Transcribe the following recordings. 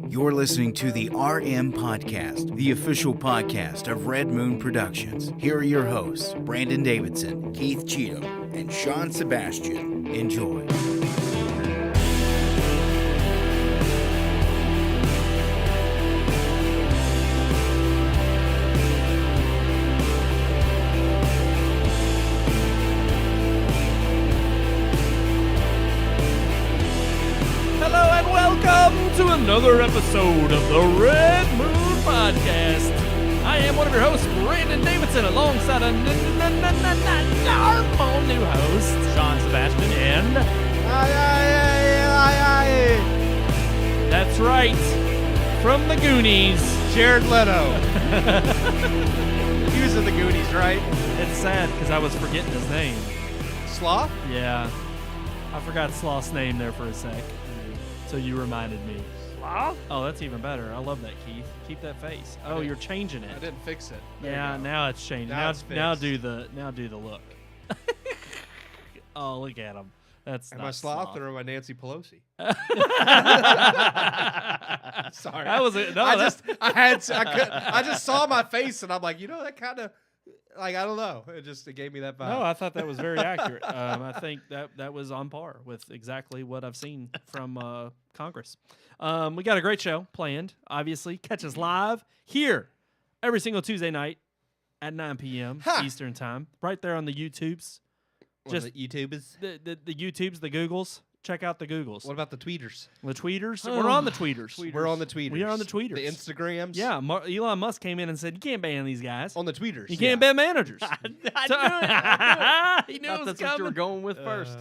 You're listening to the RMPodcast, the official podcast of Red Moon Productions. Here are your hosts, Brandon Davidson, Keith Cheatham, and Sean Sebastian. Enjoy. To another episode of the Red Moon Podcast. I am one of your hosts, Brandon Davidson, alongside our new host, Sean Sebastian, and that's right, from the Goonies, Jared Leto. He was in the Goonies, right? It's sad because I was forgetting his name. Sloth? Yeah, I forgot Sloth's name there for a sec. So you reminded me. Sloth? Oh, that's even better. I love that, Keith. Keep that face. Oh, you're changing it. I didn't fix it. Yeah, now it's changing. Now do the look. Oh, look at him. That's am not I Sloth or am I Nancy Pelosi? Sorry. That was it. No, I just saw my face and I'm like, that kind of I don't know. It gave me that vibe. No, I thought that was very accurate. I think that was on par with exactly what I've seen from Congress. We got a great show planned, obviously. Catch us live here every single Tuesday night at 9 p.m. Eastern Time, right there on the YouTubes. Just the YouTubers? The YouTubes, the Googles. Check out the Googles. What about the tweeters? The tweeters? We're on the tweeters. We're on the tweeters. We are on the tweeters. The Instagrams? Yeah, Elon Musk came in and said, you can't ban these guys. On the tweeters. You can't ban managers. I knew it. He knew I it was that's coming. what you were going with first.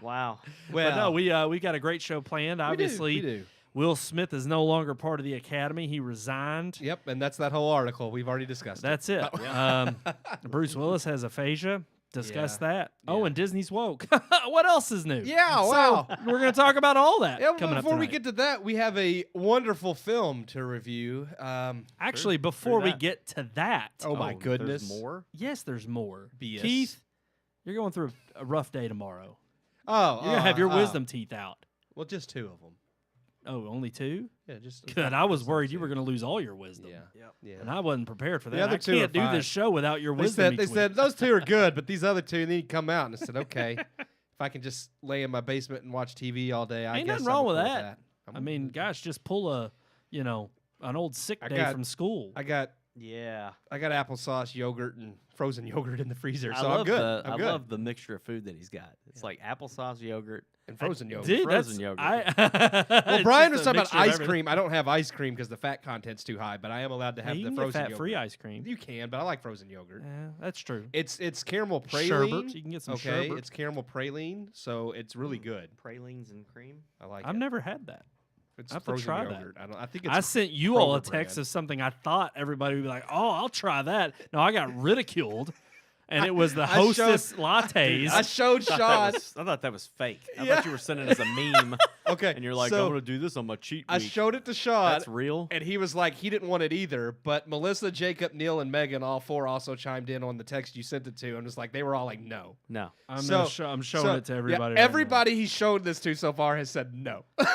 Wow. But no, we got a great show planned. Obviously, we do. Will Smith is no longer part of the Academy. He resigned. Yep, and that's that whole article. We've already discussed That's it. Bruce Willis has aphasia. Discuss that. Yeah. Oh, and Disney's woke. What else is new? Yeah, wow. So we're going to talk about all that coming up before we tonight. get to that, we have a wonderful film to review. Actually, before we get to that. Oh, my goodness. There's more? Yes, there's more. BS. Keith, you're going through a rough day tomorrow. Oh, You're going to have your wisdom teeth out. Well, just two of them. Oh, only two? Yeah, just Good. I was worried you were going to lose all your wisdom. Yeah. And I wasn't prepared for that. The other I two can't are do fine. this show without your wisdom. They said those two are good, but these other two need to come out. And I said, okay, if I can just lay in my basement and watch TV all day, I Ain't guess nothing wrong I'm with cool that. I mean, gosh, just pull an old sick day from school. I got Yeah. applesauce, yogurt, and frozen yogurt in the freezer, so I I'm good. I love the mixture of food that he's got. It's like applesauce, yogurt, and frozen yogurt. Dude, frozen yogurt. Well, Brian was talking about ice cream. I don't have ice cream because the fat content's too high, but I am allowed to have you the can frozen get fat-free yogurt. ice cream. You can, but I like frozen yogurt. Yeah, that's true. It's caramel praline. Sherbet. You can get some okay, sherbet. it's caramel praline, so it's really good. Pralines and cream. I like it. I've never had that. It's I have to frozen try yogurt. I think it's I sent you all a Kroger text brand. of something I thought everybody would be like, oh, I'll try that. No, I got ridiculed. And it was the Hostess lattes. I showed Sean. I thought that was fake. I thought you were sending us a meme. Okay, And you're like, so I'm going to do this on my cheat week. I showed it to Sean. That's real? And he was like, he didn't want it either. But Melissa, Jacob, Neil, and Megan, all four also chimed in on the text you sent it to. And just like, they were all like, no. No. I'm So- showing it to everybody. Yeah, right everybody he's showed this to so far has said no. now.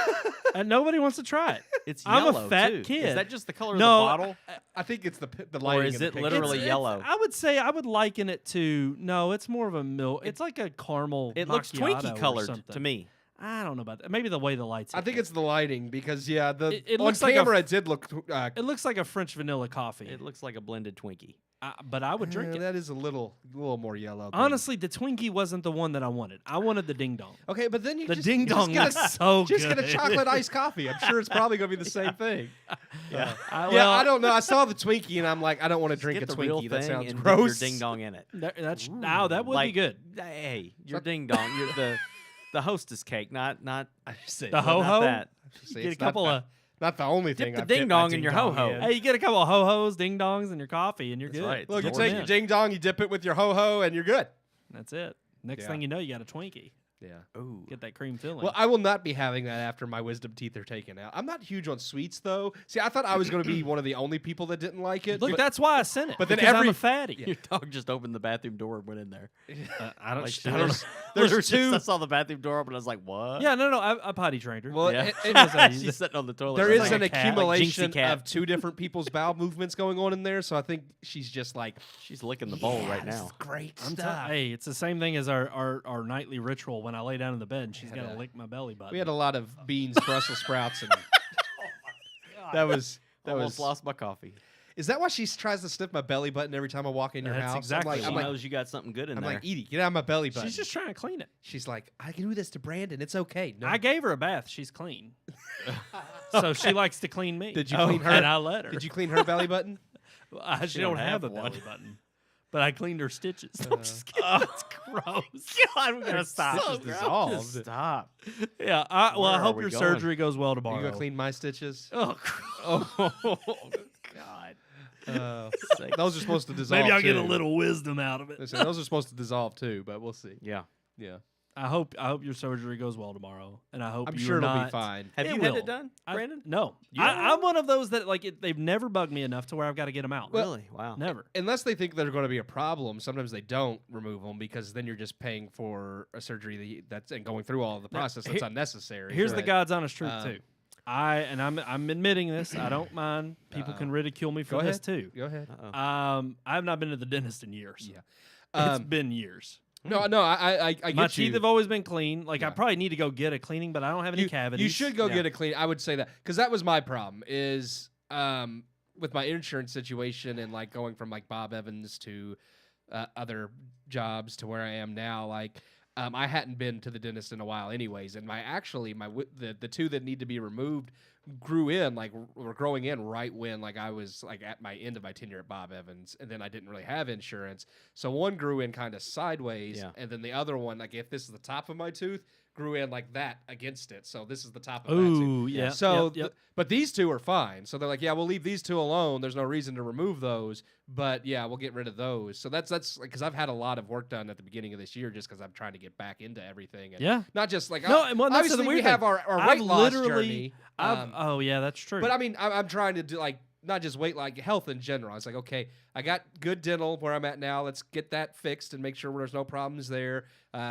And nobody wants to try it. It's I'm a yellow, fat too. kid. Is that just the color No, of the bottle? I think it's the Or lighting. is of the it picture. literally yellow? I would say I would liken it to, no, it's more of a milk. It's like a caramel It looks macchiato Twinkie or colored something. to me. I don't know about that. Maybe the way the lights I hit think me. it's the lighting because it It on looks like a camera it did look. It looks like a French vanilla coffee. It looks like a blended Twinkie. But I would drink it. That is a little more yellow. than- Honestly, the Twinkie wasn't the one that I wanted. I wanted the Ding Dong. Okay, but then you The just, Ding you Dong just looks so Just good. get a chocolate iced coffee. I'm sure it's probably going to be the same thing. Yeah. I don't know. I saw the Twinkie and I'm like, I don't want to drink Get a the real Twinkie. That thing sounds and gross. Dip your ding dong in it. That would be Like, good. Hey, your ding dong. You're the hostess cake, not I see. The ho-ho? not that. See, Get a it's couple of. not the only thing. the I've dipped ding my dong in your ho-ho. in. Hey, you get a couple of ho-hos, ding dongs, and your coffee, and you're That's good. right. Look, you It's take all your in. ding dong, you dip it with your ho ho, and you're good. That's it. Next Yeah. thing you know, you got a Twinkie. Yeah. Ooh. Get that cream filling. Well, I will not be having that after my wisdom teeth are taken out. I'm not huge on sweets, though. See, I thought I was going to be one of the only people that didn't like it. Look, that's why I sent it. but then because I'm every- a fatty. Your dog just opened the bathroom door and went in there. I don't. Like, I don't know. there's two. I saw the bathroom door open. I was like, "What?" Yeah, no. I potty trained her. Well, Yeah. She's sitting on the toilet. there It's is like an a cat, like accumulation Jinxie cat. of two different people's bowel movements going on in there, so I think she's just like, She's licking the bowl right this now. is great I'm stuff. hey, it's the same thing as our nightly ritual when I lay down in the bed and she's had got to a- lick my belly button. We had a lot of beans, Brussels sprouts, and that was Almost lost my coffee. Is that why she tries to sniff my belly button every time I walk in your That's house? exactly She I'm like, knows you got something good in I'm there. like, Edie, get out of my belly button. She's just trying to clean it. She's like, I can do this to Brandon. It's okay. No. I gave her a bath. She's clean. So she likes to clean me. Did you clean her? And I let her. Did you clean her belly button? She don't have a one. belly button. But I cleaned her stitches. I'm just kidding. It's gross. God, we gotta stop. Stitches dissolved. Just stop. Yeah. I Where hope are we your going? surgery goes well Are tomorrow. you gonna clean my stitches? Oh, Oh, God. those are supposed to dissolve. maybe I'll get a too. little wisdom out of it. Listen, those are supposed to dissolve too, but we'll see. Yeah. Yeah, I hope your surgery goes well tomorrow, and I hope I'm you're sure it'll not, be fine. Have It you had will. it done, Brandon? No, You I'm one of those that they've never bugged me enough to where I've got to get them out. Really? Wow. Never. Unless they think they're going to be a problem, sometimes they don't remove them because then you're just paying for a surgery that's and going through all of the Now, process that's unnecessary. Here's the But, God's honest truth um, too. I'm admitting this. I don't mind. People can ridicule me for Go this ahead. too. Go ahead. Uh-oh. I have not been to the dentist in years. Yeah. It's been years. No, I get My you. teeth have always been clean. Like I Yeah. probably need to go get a cleaning, but I don't have any cavities. You should go Yeah. get a clean. I would say that because that was my problem is with my insurance situation and like going from like Bob Evans to other jobs to where I am now. Like I hadn't been to the dentist in a while, anyways, and the two that need to be removed grew in like were growing in right when like I was like at my end of my tenure at Bob Evans, and then I didn't really have insurance, so one grew in kind of sideways, Yeah. and then the other one, like if this is the top of my tooth, grew in like that against it, so this is the top of that tooth. Ooh, yeah. So, yep. but these two are fine. So they're like, yeah, we'll leave these two alone. There's no reason to remove those. But yeah, we'll get rid of those. So that's because I've had a lot of work done at the beginning of this year, just because I'm trying to get back into everything. And Yeah. not just like No, and well, that's the obviously we weird have thing. our I've weight loss literally- journey. oh yeah, that's true. But I mean, I'm trying to do like not just weight, like health in general. It's like, okay, I got good dental where I'm at now. Let's get that fixed and make sure there's no problems there.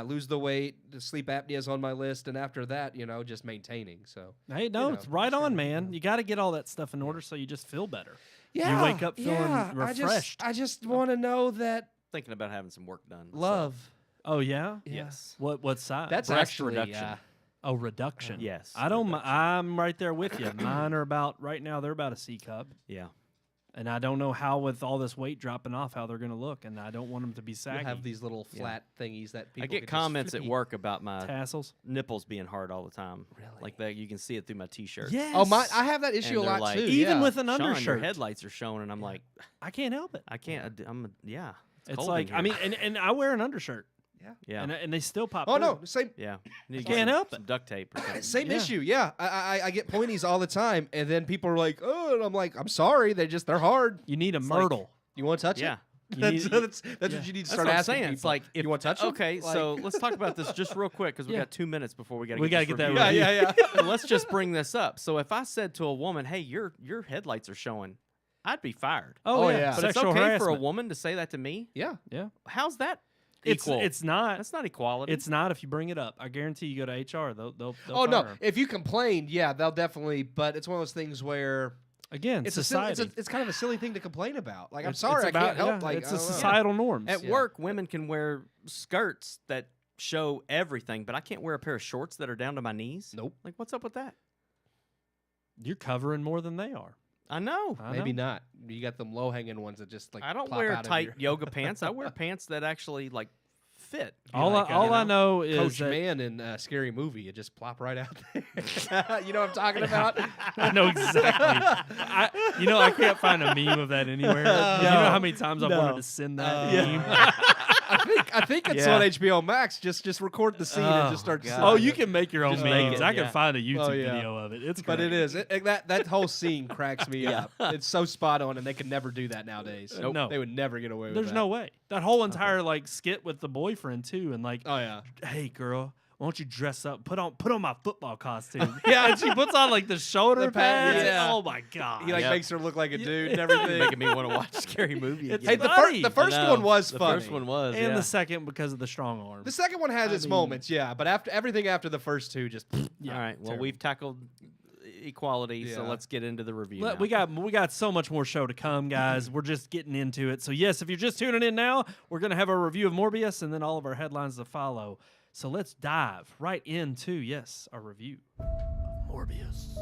Lose the weight. The sleep apnea is on my list, and after that, just maintaining. So hey, no, know, it's right sure, on, man. You got to get all that stuff in order so you just feel better. yeah, wake up feeling refreshed. I just want to know that Thinking about having some work done. so- love. Oh yeah. Yeah. Yes. What size? That's Breast actually reduction. Oh, reduction. Yes. I don't. reduction. I'm right there with you. Mine are about right now. They're about a C cup, Yeah. and I don't know how with all this weight dropping off how they're going to look, and I don't want them to be You saggy. have these little flat thingies that people I get could just comments at flippy- work about my tassels. nipples being hard all the time. Really? Like that, you can see it through my t-shirt. Yes. Oh my! I have that issue And a they're lot like, too. even yeah. with an Sean, your undershirt. headlights are showing, and I'm like, I can't help it. I can't. Yeah. It's cold like in I here. mean, and I wear an undershirt, yeah. and they still pop. Oh through. no, same Yeah. You Can't help some duct tape or something. same Yeah. issue. Yeah, I get pointies all the time, and then people are like, "Oh," and I'm like, "I'm sorry, they're hard. You need a like- myrtle. You want to touch Yeah. it?" You That's need- that's yeah. what you need to That's start what I'm asking saying. people. It's like, if you want to touch 'em? Okay, Like- so let's talk about this just real quick because we Yeah. got 2 minutes before we got to We gotta gotta get that yeah, review. yeah. Let's just bring this up. So if I said to a woman, "Hey, your headlights are showing," I'd be fired. Oh, yeah. yeah. But it's Sexual okay for a harassment. woman to say that to me. Yeah. Yeah. How's that It's equal? it's not. That's not equality. It's not if you bring it up. I guarantee you go to HR. They'll Oh no! fire 'em. If you complain, yeah, they'll definitely. But it's one of those things where Again, it's society. it's kind of a silly thing to complain about. Like, I'm It's- sorry, it's I about- can't help. yeah, Like, it's I a don't know. societal norms. At Yeah. work, women can wear skirts that show everything, but I can't wear a pair of shorts that are down to my knees. Nope. Like, what's up with that? You're covering more than they are. I know. I Maybe know. not. You got them low hanging ones that just like. I don't plop wear out of tight your- yoga pants. I wear pants that actually like fit. All Like, I know is Coach that Man in Scary Movie, you just plop right out there. You know what I'm talking about? I know exactly. I can't find a meme of that anywhere. You know how many times I've wanted to send that meme? I think it's Yeah. on HBO Max. Just record the scene and just start. God. sending Oh, it. you can make your own Just make memes. it, I can yeah. find a YouTube Oh, yeah. video of it. It's But great. it is that whole scene cracks me Yeah. up. It's so spot on, and they could never do that nowadays. Nope. No. They would never get away with There's that. no way. That whole entire like skit with the boyfriend too, and like, Oh yeah. hey girl, why don't you dress up, put on my football costume? Yeah, and she puts on like the shoulder pads. yeah. Oh my god! He like makes her look like a dude and everything. Making me want to watch a scary movie. It's Again. Hey, funny. the first I know. one was the funny. first one was, and yeah. the second because of the strong arm. The second one has I its mean- moments, yeah, but after everything after the first two, just Yeah, All right. Well, terrible. we've tackled equality, so Yeah. let's get into the review. Look, now. we got so much more show to come, guys. We're just getting into it. So yes, if you're just tuning in now, we're gonna have a review of Morbius and then all of our headlines to follow. So let's dive right into our review of Morbius.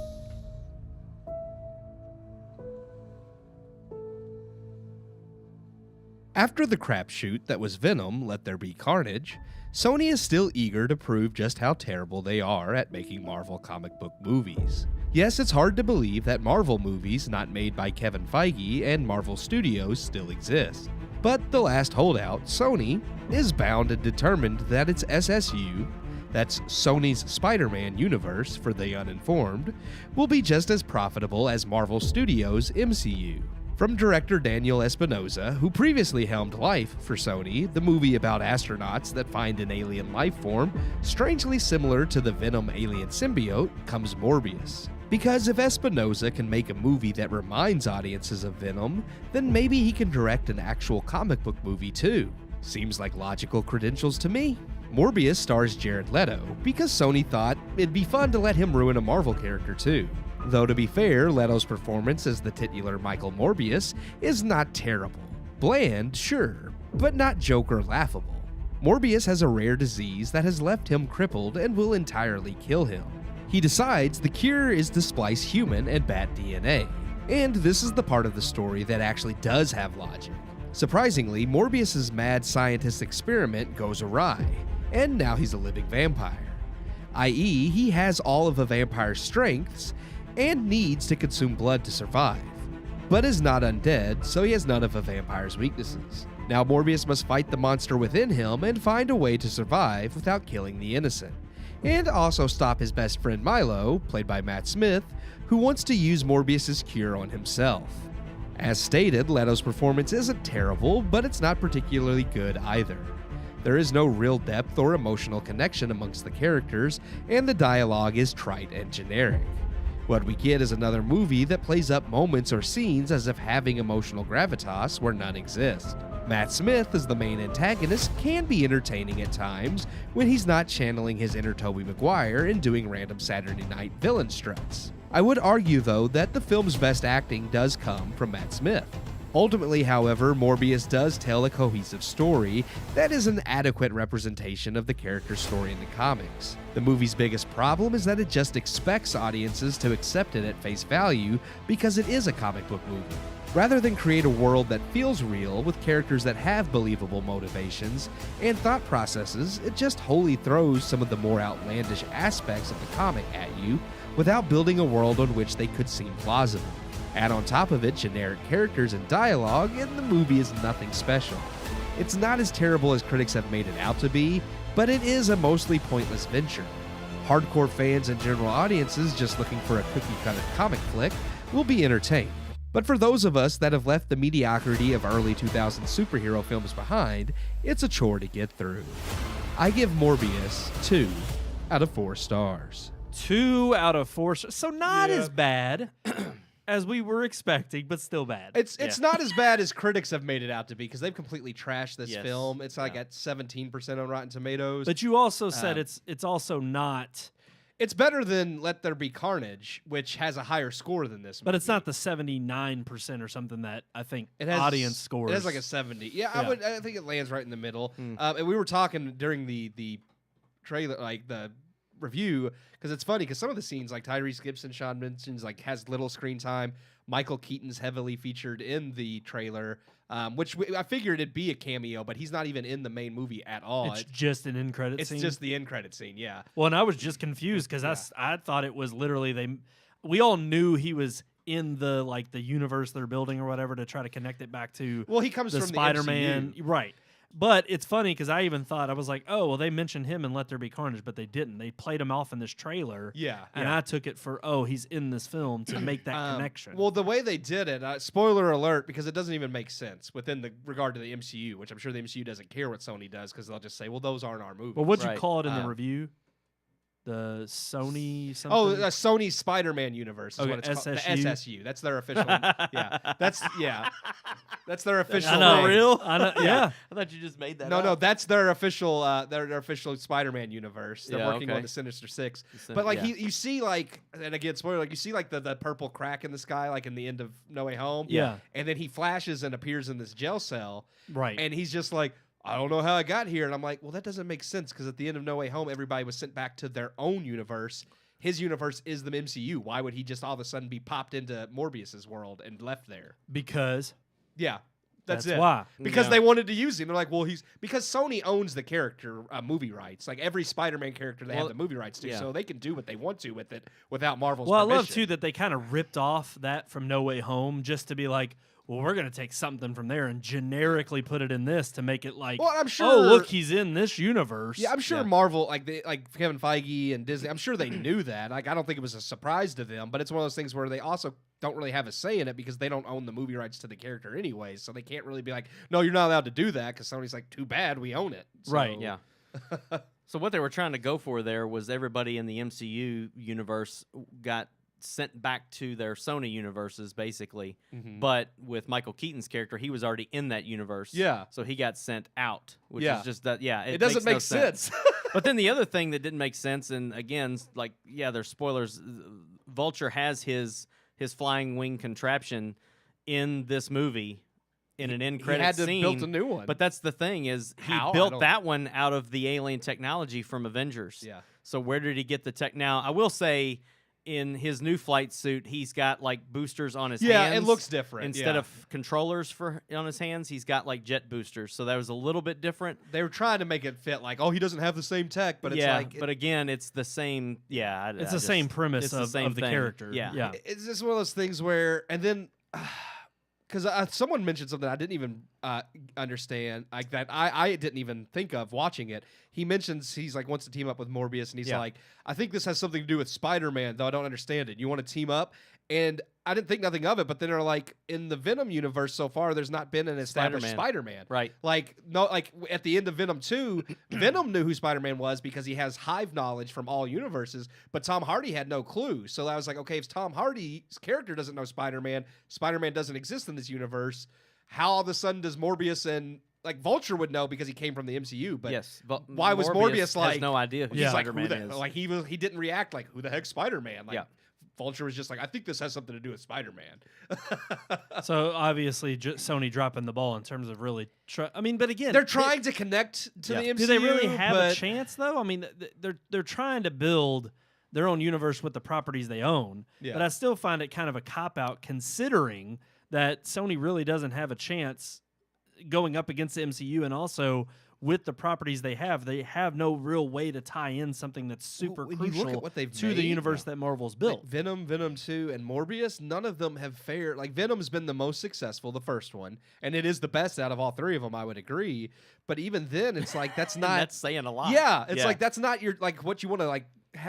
After the crapshoot that was Venom, Let There Be Carnage, Sony is still eager to prove just how terrible they are at making Marvel comic book movies. Yes, it's hard to believe that Marvel movies not made by Kevin Feige and Marvel Studios still exist. But the last holdout, Sony, is bound and determined that its SSU, that's Sony's Spider-Man universe for the uninformed, will be just as profitable as Marvel Studios' MCU. From director Daniel Espinosa, who previously helmed Life for Sony, the movie about astronauts that find an alien life form strangely similar to the Venom alien symbiote, comes Morbius. Because if Espinosa can make a movie that reminds audiences of Venom, then maybe he can direct an actual comic book movie too. Seems like logical credentials to me. Morbius stars Jared Leto, because Sony thought it'd be fun to let him ruin a Marvel character too. Though to be fair, Leto's performance as the titular Michael Morbius is not terrible. Bland, sure, but not Joker laughable. Morbius has a rare disease that has left him crippled and will entirely kill him. He decides the cure is to splice human and bat DNA. And this is the part of the story that actually does have logic. Surprisingly, Morbius's mad scientist experiment goes awry, and now he's a living vampire. I.e., he has all of a vampire's strengths, and needs to consume blood to survive, but is not undead, so he has none of a vampire's weaknesses. Now Morbius must fight the monster within him and find a way to survive without killing the innocent, and also stop his best friend Milo, played by Matt Smith, who wants to use Morbius's cure on himself. As stated, Leto's performance isn't terrible, but it's not particularly good either. There is no real depth or emotional connection amongst the characters, and the dialogue is trite and generic. What we get is another movie that plays up moments or scenes as if having emotional gravitas where none exist. Matt Smith, as the main antagonist, can be entertaining at times when he's not channeling his inner Tobey Maguire and doing random Saturday night villain struts. I would argue, though, that the film's best acting does come from Matt Smith. Ultimately, however, Morbius does tell a cohesive story that is an adequate representation of the character's story in the comics. The movie's biggest problem is that it just expects audiences to accept it at face value because it is a comic book movie. Rather than create a world that feels real with characters that have believable motivations and thought processes, it just wholly throws some of the more outlandish aspects of the comic at you without building a world on which they could seem plausible. Add on top of it generic characters and dialogue, and the movie is nothing special. It's not as terrible as critics have made it out to be, but it is a mostly pointless venture. Hardcore fans and general audiences just looking for a cookie-cutter comic flick will be entertained. But for those of us that have left the mediocrity of early 2000s superhero films behind, it's a chore to get through. I give Morbius 2 out of 4 stars. 2 out of 4. So not as bad as we were expecting, but still bad. It's not as bad as critics have made it out to be because they've completely trashed this Yes. film. It's like at 17% on Rotten Tomatoes. But you also said it's also not. It's better than Let There Be Carnage, which has a higher score than this movie. But it's not the 79% or something that I think It has, audience scores. It has like a 70. Yeah, Yeah. I think it lands right in the middle. And we were talking during the trailer, like the review, because it's funny because some of the scenes, like Tyrese Gibson, Sean mentions, like has little screen time. Michael Keaton's heavily featured in the trailer, which I figured it'd be a cameo, but he's not even in the main movie at all. It's just an end credit It's scene. just the end credit scene, yeah. Well, and I was just confused because I thought it was literally we all knew he was in the universe they're building or whatever to try to connect it back to Well, he comes the from Spider-Man, the MCU. right? But it's funny because I even thought I was like, oh, well, they mentioned him in Let There Be Carnage, but they didn't. They played him off in this trailer, Yeah, and I took it for he's in this film to make that connection. Well, the way they did it, spoiler alert, because it doesn't even make sense within the regard to the MCU, which I'm sure the MCU doesn't care what Sony does because they'll just say, well, those aren't our movies. But what'd you Right. call it in the review? the Sony something. Oh, Sony Spider-Man universe is Okay, what it's called. The SSU. SSU. That's their official. That's their official. I know. name. real? I know, yeah. I thought you just made that. No, up. no, that's their official. Their official Spider-Man universe. They're Yeah, working on okay. the Sinister Six. The But like yeah. you see like, and again, spoiler, like you see like the purple crack in the sky, like in the end of No Way Home. Yeah. And then he flashes and appears in this jail cell, Right. and he's just like, I don't know how I got here, and I'm like, well, that doesn't make sense because at the end of No Way Home, everybody was sent back to their own universe. His universe is the MCU. Why would he just all of a sudden be popped into Morbius's world and left there? because Yeah. That's it. why. Because Yeah. they wanted to use him. They're like, well, because Sony owns the character movie rights. Like every Spider-Man character, they have Well, the movie rights to, yeah. so they can do what they want to with it without Marvel's Well, I permission. love too that they kind of ripped off that from No Way Home just to be like, well, we're gonna take something from there and generically put it in this to make it like, Well, I'm sure. oh, look, he's in this universe. Yeah, I'm sure Yeah. Marvel, like Kevin Feige and Disney, I'm sure they knew that. Like, I don't think it was a surprise to them, but it's one of those things where they also don't really have a say in it because they don't own the movie rights to the character anyways. So they can't really be like, no, you're not allowed to do that because Sony's like, too bad, we own it. Right, So- Yeah. So what they were trying to go for there was everybody in the MCU universe got sent back to their Sony universes, basically. Mhm. But with Michael Keaton's character, he was already in that universe. Yeah. So he got sent out, which Yeah. is just that. Yeah. It doesn't makes no make sense. But then the other thing that didn't make sense, and again, like, yeah, there's spoilers. Vulture has his flying wing contraption in this movie in an end He credit had to scene. build a new one. But that's the thing is he How? I built don't- that one out of the alien technology from Avengers. yeah. So where did he get the tech? Now I will say, in his new flight suit, he's got like boosters on his hands. Yeah, it looks different. Instead yeah. of controllers on his hands, he's got like jet boosters. So that was a little bit different. They were trying to make it fit like, oh, he doesn't have the same tech, but it's yeah, like but again, it's the same. Yeah, It's the same premise it's the of same the thing. character. Yeah. Yeah. it's just one of those things where, and then, because someone mentioned something I didn't even understand, like that I didn't even think of watching it. He mentions he's like wants to team up with Morbius, and he's Yeah. like, I think this has something to do with Spider-Man, though I don't understand it. You want to team up? And I didn't think nothing of it, but then they're like, in the Venom universe so far, there's not been an established Spider-Man. Spider-Man. Right. Like at the end of Venom 2, Venom knew who Spider-Man was because he has hive knowledge from all universes, but Tom Hardy had no clue. So I was like, okay, if Tom Hardy's character doesn't know Spider-Man, Spider-Man doesn't exist in this universe, how all of a sudden does Morbius and like Vulture would know because he came from the MCU, but yes. But why was Morbius has like no idea who he's like, Spider-Man who the, is? like he didn't react like, who the heck's Spider-Man? Like Yeah. Vulture was just like, I think this has something to do with Spider-Man. So obviously, Sony dropping the ball in terms of really. I mean, but again, They're trying to connect to Yeah. the MCU. Do they really have a but chance though? I mean, they're trying to build their own universe with the properties they own. Yeah. But I still find it kind of a cop out considering that Sony really doesn't have a chance going up against the MCU, and also with the properties they have no real way to tie in something that's super when you look crucial at what they've to the made, universe that Marvel's built. Like Venom, Venom 2, and Morbius, none of them have fared. Like, Venom's been the most successful, the first one, and it is the best out of all three of them, I would agree. But even then, it's like, that's not... That's saying a lot. Yeah, it's like, that's not your, like, what you want to, like,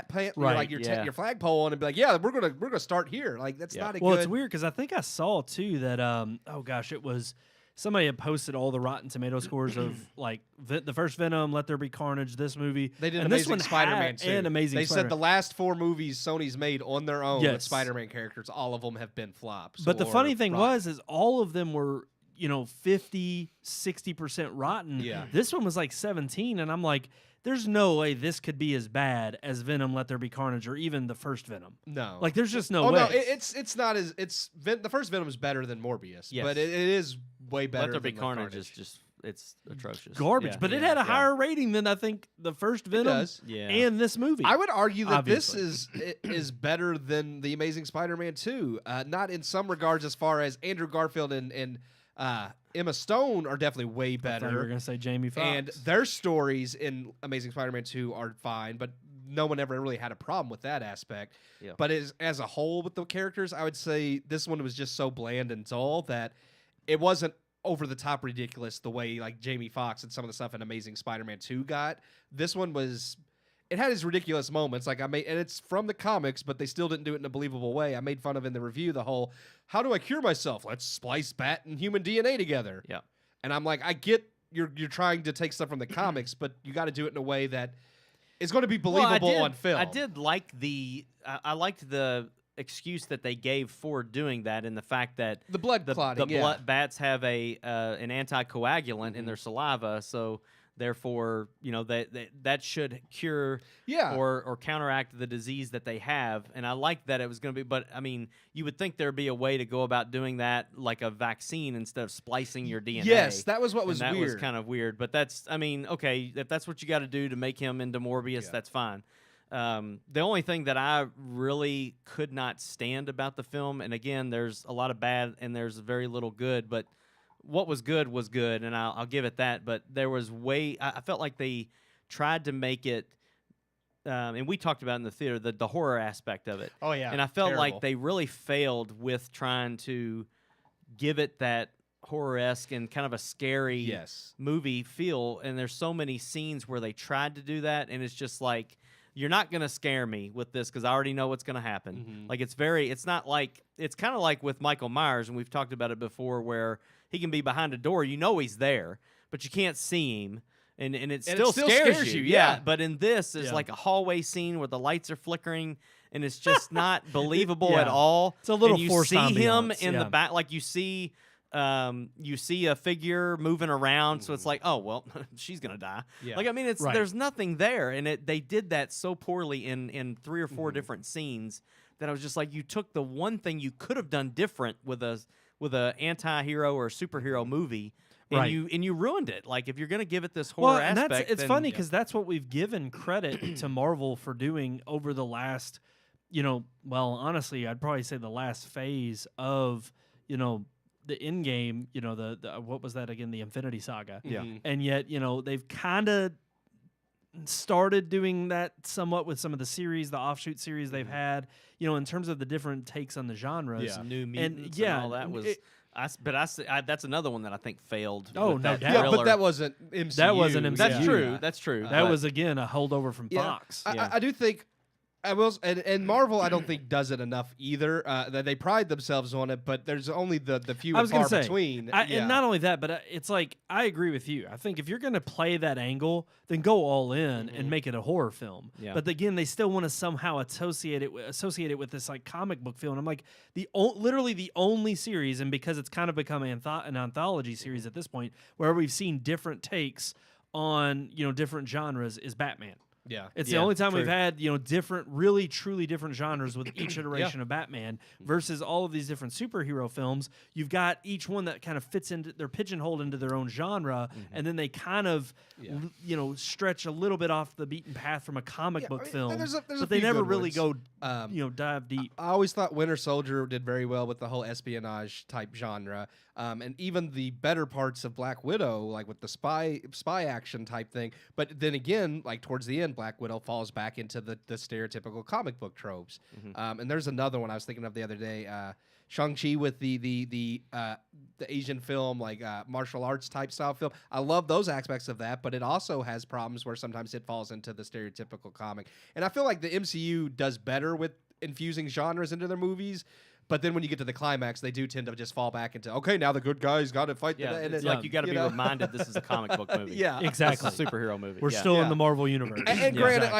plant Right, like your yeah. your flagpole on and be like, yeah, we're gonna start here. Like, that's Yeah. not a Well, good... it's weird because I think I saw too that oh gosh, it was somebody had posted all the Rotten Tomato scores of like the first Venom, Let There Be Carnage, this movie. They did and this Amazing one Spider-Man had- too. and Amazing They Spider-Man. said the last 4 movies Sony's made on their own with Yes. Spider-Man characters, all of them have been flops. But the or funny thing rotten. was is all of them were 50, 60% rotten. Yeah. This one was like 17, and I'm like, there's no way this could be as bad as Venom, Let There Be Carnage, or even the first Venom. No. Like, there's just no Oh way. no, it's not as the first Venom is better than Morbius, Yes. but it is way better. Let There Be than Carnage is just it's atrocious. Garbage, Yeah. but it Yeah. had a Yeah. higher rating than I think the first It Venom does. Yeah. and this movie. I would argue that Obviously. this is better than the Amazing Spider-Man 2. Not in some regards, as far as Andrew Garfield and Emma Stone are definitely way I thought you were better, going to say Jamie Foxx. and their stories in Amazing Spider-Man 2 are fine, but no one ever really had a problem with that aspect. Yeah. But as a whole with the characters, I would say this one was just so bland and dull that it wasn't over the top ridiculous the way like Jamie Foxx and some of the stuff in Amazing Spider-Man 2 got. This one was, it had its ridiculous moments. Like and it's from the comics, but they still didn't do it in a believable way. I made fun of in the review the whole, how do I cure myself? Let's splice bat and human DNA together. Yeah. And I'm like, I get you're trying to take stuff from the comics, but you got to do it in a way that is going to be Well, believable on film. I did like I liked the excuse that they gave for doing that, and the fact that the blood clotting. the bats have an anticoagulant in their saliva, so therefore, that should cure or counteract the disease that they have. And I liked that it was going to be, but I mean, you would think there'd be a way to go about doing that like a vaccine instead of splicing your DNA. Yes, that was what was weird. That was weird. kind of weird, but okay, if that's what you got to do to make him into Morbius, that's fine. The only thing that I really could not stand about the film, and again, there's a lot of bad and there's very little good, but what was good, and I'll give it that. But there was I felt like they tried to make it, and we talked about it in the theater, the horror aspect of it. Oh, yeah. And I felt Terrible. like they really failed with trying to give it that horror-esque and kind of a scary movie feel. And there's so many scenes where they tried to do that, and it's just like, you're not going to scare me with this because I already know what's going to happen. Like, it's kind of like with Michael Myers, and we've talked about it before, where he can be behind a door. You know he's there, but you can't see him. And it still scares you. Yeah. But in this, it's like a hallway scene where the lights are flickering, and it's just not believable at all. It's a little and you forced see him ambiance, in the back, like you see a figure moving around, so it's like, oh well, she's gonna die. Like, I mean, there's nothing there, and they did that so poorly in 3 or 4 different scenes that I was just like, you took the one thing you could have done different with a anti-hero or superhero movie, and you ruined it. Like, if you're gonna give it this horror aspect, it's funny because that's what we've given credit to Marvel for doing over the last, honestly, I'd probably say the last phase of, the end game, the what was that again? The Infinity Saga. Yeah. And yet, they've kind of started doing that somewhat with some of the series, the offshoot series they've had, in terms of the different takes on the genres. New Mutants and all that was. That's another one that I think failed. Oh, with no that doubt. Yeah, thriller. but that wasn't MCU. That wasn't MCU. That's true. Yeah. That's true. That was, again, a holdover from Fox. I do think I will, and Marvel I don't think does it enough either. That they pride themselves on it, but there's only the few and far between. And not only that, but it's like, I agree with you. I think if you're going to play that angle, then go all in and make it a horror film. Yeah. But again, they still want to somehow associate it with this like comic book feel. And I'm like, literally the only series, and because it's kind of become an anthology series at this point, where we've seen different takes on different genres, is Batman. Yeah, It's the only time we've had, different, really, truly different genres with each iteration of Batman versus all of these different superhero films. You've got each one that kind of fits into, they're pigeonholed into their own genre, and then they kind of, stretch a little bit off the beaten path from a comic book film. there's a but they few never good really ones. go, dive deep. I always thought Winter Soldier did very well with the whole espionage type genre, and even the better parts of Black Widow, like with the spy action type thing. But then again, like towards the end, Black Widow falls back into the stereotypical comic book tropes. And there's another one I was thinking of the other day, Shang-Chi with the Asian film, like martial arts type style film. I love those aspects of that, but it also has problems where sometimes it falls into the stereotypical comic. And I feel like the MCU does better with infusing genres into their movies. But then when you get to the climax, they do tend to just fall back into, okay, now the good guys got to fight. Yeah, and it's like you got to be reminded this is a comic book movie. Yeah, Exactly. It's a superhero movie. We're still in the Marvel universe. And granted,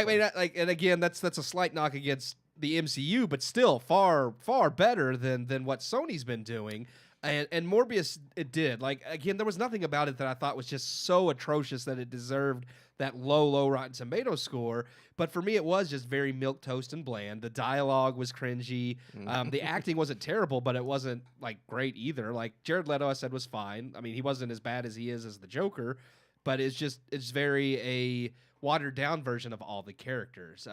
and again, that's a slight knock against the MCU, but still far better than what Sony's been doing. And Morbius, it did. Like, again, there was nothing about it that I thought was just so atrocious that it deserved that low Rotten Tomato score. But for me, it was just very milquetoast and bland. The dialogue was cringy. The acting wasn't terrible, but it wasn't like great either. Like Jared Leto, I said, was fine. I mean, he wasn't as bad as he is as the Joker, but it's very a watered down version of all the characters.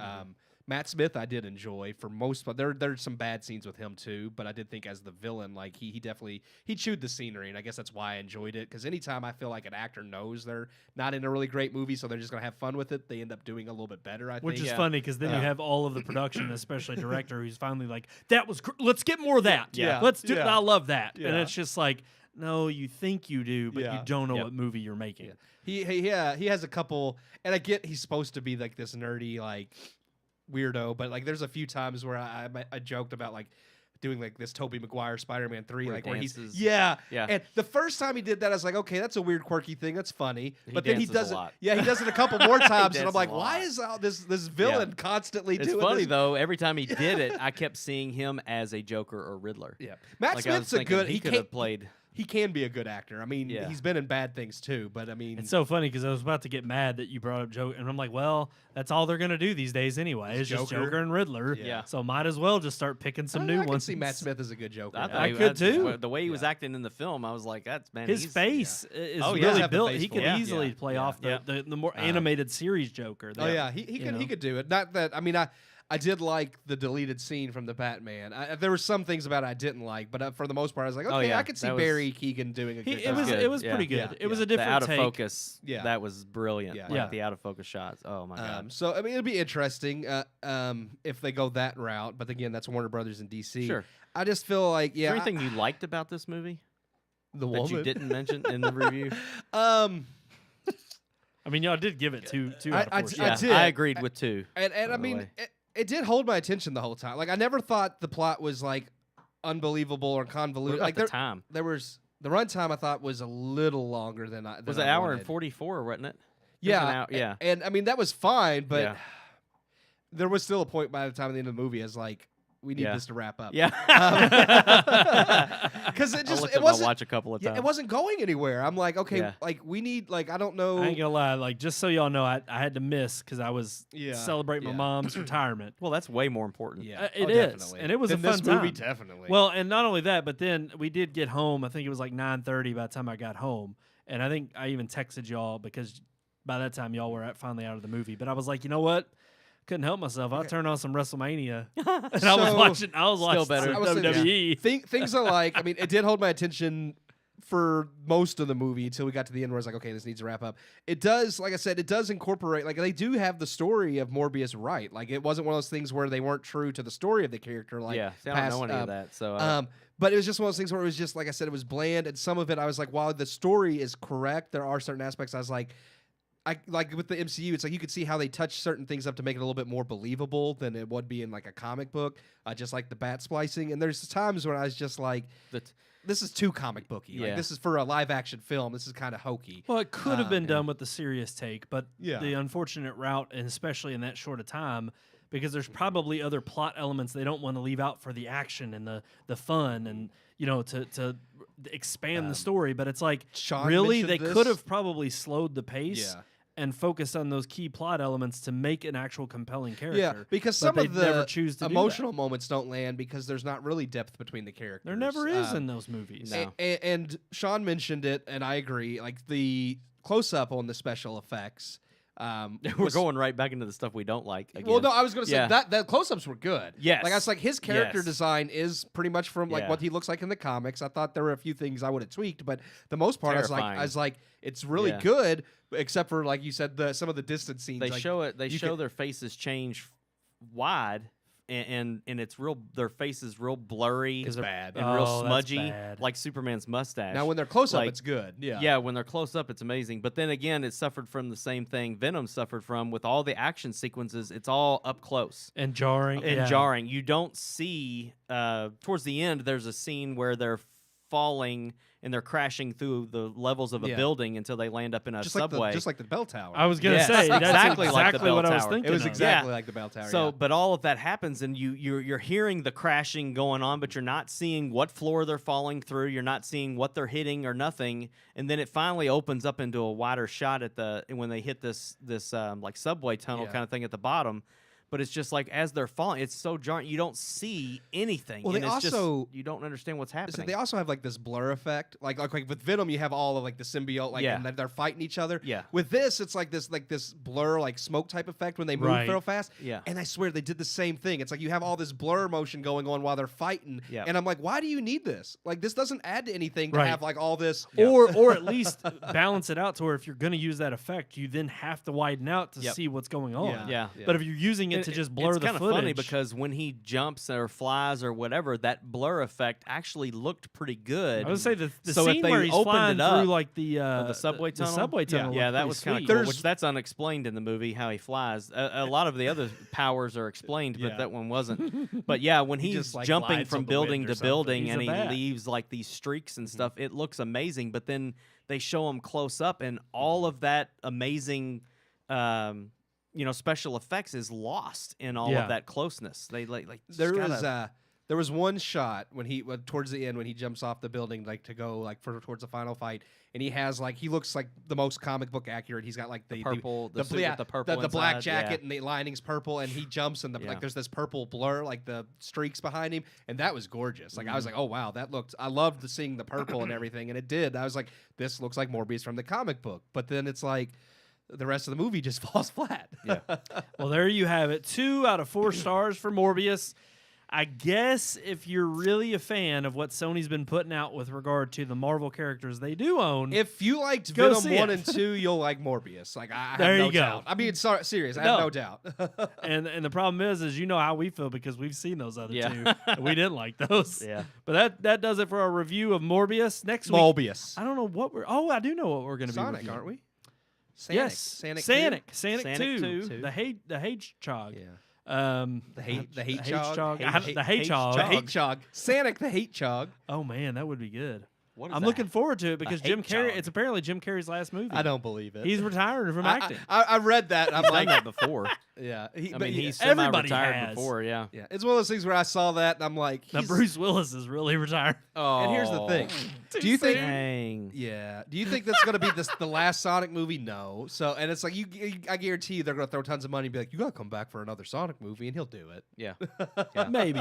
Matt Smith, I did enjoy for most, but there's some bad scenes with him too. But I did think as the villain, like he definitely chewed the scenery, and I guess that's why I enjoyed it. Because anytime I feel like an actor knows they're not in a really great movie, so they're just gonna have fun with it, they end up doing a little bit better. Which think. is funny because then you have all of the production, especially director, who's finally like, "That was let's get more of that. Yeah. Let's do. Yeah. I love that." Yeah. And it's just like, no, you think you do, but you don't know what movie you're making. Yeah. He has a couple, and I get he's supposed to be like this nerdy like weirdo, but like there's a few times where I joked about like doing like this Tobey Maguire Spider-Man 3, Where like he where he's dances. yeah. Yeah. And the first time he did that, I was like, okay, that's a weird, quirky thing. That's funny. But then he dances does a it. lot. Yeah, he does it a couple more times, and I'm dances like, a why lot. is all this villain constantly It's doing funny this? though. Every time he did it, I kept seeing him as a Joker or Riddler. Yeah, Matt Like, I was Smith's a thinking good. He could have played. He can be a good actor. I mean, Yeah. he's been in bad things too. But I mean, It's so funny because I was about to get mad that you brought up Joker, and I'm like, well, that's all they're gonna do these days anyway. It's just Joker. Joker and Riddler. Yeah. So might as well just start picking some new I can ones. see Matt Smith as a good Joker. I, now. thought I he- could that's- too. The way he was acting in the film, I was like, "That's man." His he's- face is Oh, yeah. really Have the built. face He for could it. easily Yeah. play Yeah. off Yeah. the more animated series Joker. Oh yeah, he you could know. he could do it. Not that I mean I did like the deleted scene from the Batman. There were some things about it I didn't like, but for the most part, I was like, okay, yeah, I could see that was- Barry Keoghan doing a good It job. was good. it was Yeah. pretty good. Yeah. It was Yeah. a The different out of take. focus. Yeah. That was brilliant. Yeah. Like Yeah. the out of focus shots. Oh my god. So I mean, it'd be interesting if they go that route. But again, that's Warner Brothers and DC. Sure. I just feel like Is yeah, there anything you liked about this movie the that woman you didn't mention in the review? I mean, y'all did give it two out of I 4 d- stars. I did. I agreed with 2. and by I the mean, way. it did hold my attention the whole time. Like I never thought the plot was like unbelievable or What convoluted. about Like the time? there was the runtime I thought was a little longer than I Was than it I hour and wanted. 44, wasn't it? Yeah, Yeah. and I mean that was fine, but Yeah. there was still a point by the time of the end of the movie, I was like, we need Yeah. this to wrap up. Yeah. Because it just I it wasn't watch a couple of times. yeah, it wasn't going anywhere. I'm like, okay, Yeah. like we need like I don't know. I ain't gonna lie, like just so y'all know, I had to miss because I was Yeah, celebrating yeah. my mom's retirement. Well, that's way more important. Yeah, It oh, is, definitely. and it was a In this fun movie, time. definitely. Well, and not only that, but then we did get home. I think it was like 9:30 by the time I got home, and I think I even texted y'all because by that time y'all were finally out of the movie. But I was like, you know what? Couldn't help myself. I turned on some WrestleMania, and I was So- watching. I was Still watching better. some I was saying, WWE. things I like. I mean, it did hold my attention for most of the movie until we got to the end where I was like, okay, this needs to wrap up. It does, like I said, it does incorporate, like they do have the story of Morbius right. Like it wasn't one of those things where they weren't true to the story of the character. Like yeah. See, I past, don't know any of that. So but it was just one of those things where it was just, like I said, it was bland. And some of it, I was like, while the story is correct, there are certain aspects I was like, I like with the MCU, it's like you could see how they touch certain things up to make it a little bit more believable than it would be in like a comic book, just like the bat splicing. And there's times when I was just like, this is too comic booky. Like Yeah. this is for a live action film. This is kind of hokey. Well, it could have been yeah. done with the serious take, but Yeah. the unfortunate route, and especially in that short a time, because there's probably other plot elements they don't want to leave out for the action and the fun and to expand the story. But it's like Sean really mentioned they this. could have probably slowed the pace Yeah. and focused on those key plot elements to make an actual compelling character. Yeah, because but some they of never the choose to do that. emotional moments don't land because there's not really depth between the characters. There never is in those movies. No. And Sean mentioned it, and I agree. Like the close up on the special effects. we're going right back into the stuff we don't like. Again. Well, no, I was going to say Yeah. that the close-ups were good. Yes. Like I was like his character Yes. design is pretty much from like Yeah. what he looks like in the comics. I thought there were a few things I would have tweaked, but the most part Terrifying. I was like it's really Yeah. good, except for like you said some of the distance scenes. they like, show it. They you show can- their faces change wide, and it's real. Their face is real blurry. It's bad. and real Oh, that's smudgy, bad. like Superman's mustache. Now when they're close up, like- it's good. Yeah. Yeah, when they're close up, it's amazing. But then again, it suffered from the same thing Venom suffered from with all the action sequences. It's all up close And jarring. and yeah. jarring. You don't see towards the end. There's a scene where they're falling and they're crashing through the levels of a Yeah. building until they land up in a just subway. like the bell tower. I was gonna Yes, say that's exactly like the bell what I was tower. thinking. it was of. exactly like the bell tower. So, yeah. but all of that happens, and you're hearing the crashing going on, but you're not seeing what floor they're falling through. You're not seeing what they're hitting or nothing. And then it finally opens up into a wider shot when they hit this like subway tunnel Yeah. kind of thing at the bottom. But it's just like as they're falling, it's so jarring. You don't see anything. Well, and they it's also- just, you don't understand what's So happening. they also have like this blur effect, like with Venom, you have all of like the symbiote, like Yeah. and they're fighting each other. Yeah. With this, it's like this blur, like smoke type effect when they move Right. real fast. Yeah. And I swear they did the same thing. It's like you have all this blur motion going on while they're fighting. Yeah. And I'm like, why do you need this? Like this doesn't add to anything to Right. have like all this. Or at least balance it out to where if you're going to use that effect, you then have to widen out to Yep. see what's going on. Yeah. Yeah. But if you're using it to just blur it's the kind of footage. funny because when he jumps or flies or whatever, that blur effect actually looked pretty good. I would say the So if scene they where he's opened flying it up- through like the subway tunnel? the subway tunnel. Yeah, looked that pretty was kind sweet. of cool. Which that's unexplained in the movie how he flies. A lot of the other powers are explained, but that one wasn't. But yeah, when he's just, like, jumping glides from on the building wind or to something. building He's and a he bat. leaves like these streaks and stuff, it looks amazing. But then they show him close up, and all of that amazing. Special effects is lost in all of that closeness. They like just there was one shot when towards the end when he jumps off the building like to go like towards the final fight, and he has like he looks like the most comic book accurate. He's got like the purple, the suit yeah, with the purple the black inside, jacket yeah. and the lining's purple, and he jumps and like there's this purple blur like the streaks behind him, and that was gorgeous. Like I was like, oh wow, that looked. I loved seeing the purple and everything, and it did. I was like, this looks like Morbius from the comic book, but then it's like. The rest of the movie just falls flat. Yeah. Well, there you have it. 2 out of 4 stars for Morbius. I guess if you're really a fan of what Sony's been putting out with regard to the Marvel characters they do own, If you liked Go Venom see 1 it. and 2, you'll like Morbius. Like I There have no you go. doubt. I mean, serious. I No. have no doubt. and the problem is you know how we feel because we've seen those other Yeah. 2. And we didn't like those. Yeah. But that does it for our review of Morbius. Next week, Morbius. I don't know what we're. Oh, I do know what we're going to be Sonic, reviewing. aren't we? Sanic. Yes, Sanic. Sanic 2. 2. The Hedgehog. Yeah. The hate Hedgehog. chog. The Hedgehog. The hate chog. Sanic the hate chog. Oh man, that would be good. What is I'm that? looking forward to it because Jim Carrey. Hedgehog. It's apparently Jim Carrey's last movie. I don't believe it. He's retiring from acting. I read that. And I'm He's like, done that before. yeah. I But mean, yeah, he's everybody semi-retired has. before, yeah. yeah. It's one of those things where I saw that and I'm like, Now he's- Bruce Willis is really retired. And here's the thing. Do you think? Dang. Yeah. Do you think that's gonna be the last Sonic movie? No. So, and it's like I guarantee you they're gonna throw tons of money and be like, you gotta come back for another Sonic movie, and he'll do it. Yeah. Maybe.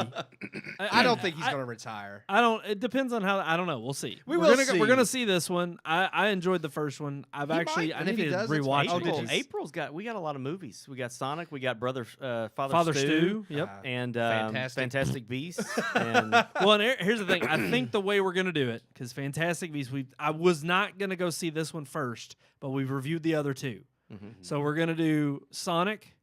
I don't think he's gonna retire. I don't. It depends on how. I don't know. We'll see. We We're will gonna, see. We're gonna see this one. I enjoyed the first one. I've He actually. might, I and if need he to does, it's rewatch fine. it. Oh, did you? We got a lot of movies. We got Sonic. We got Father Stew. Yep. And Fantastic. Beasts. And Well, and here's the thing. I think the way we're gonna do it, because Fantastic Beasts, I was not gonna go see this one first, but we've reviewed the other 2. So we're gonna do Sonic,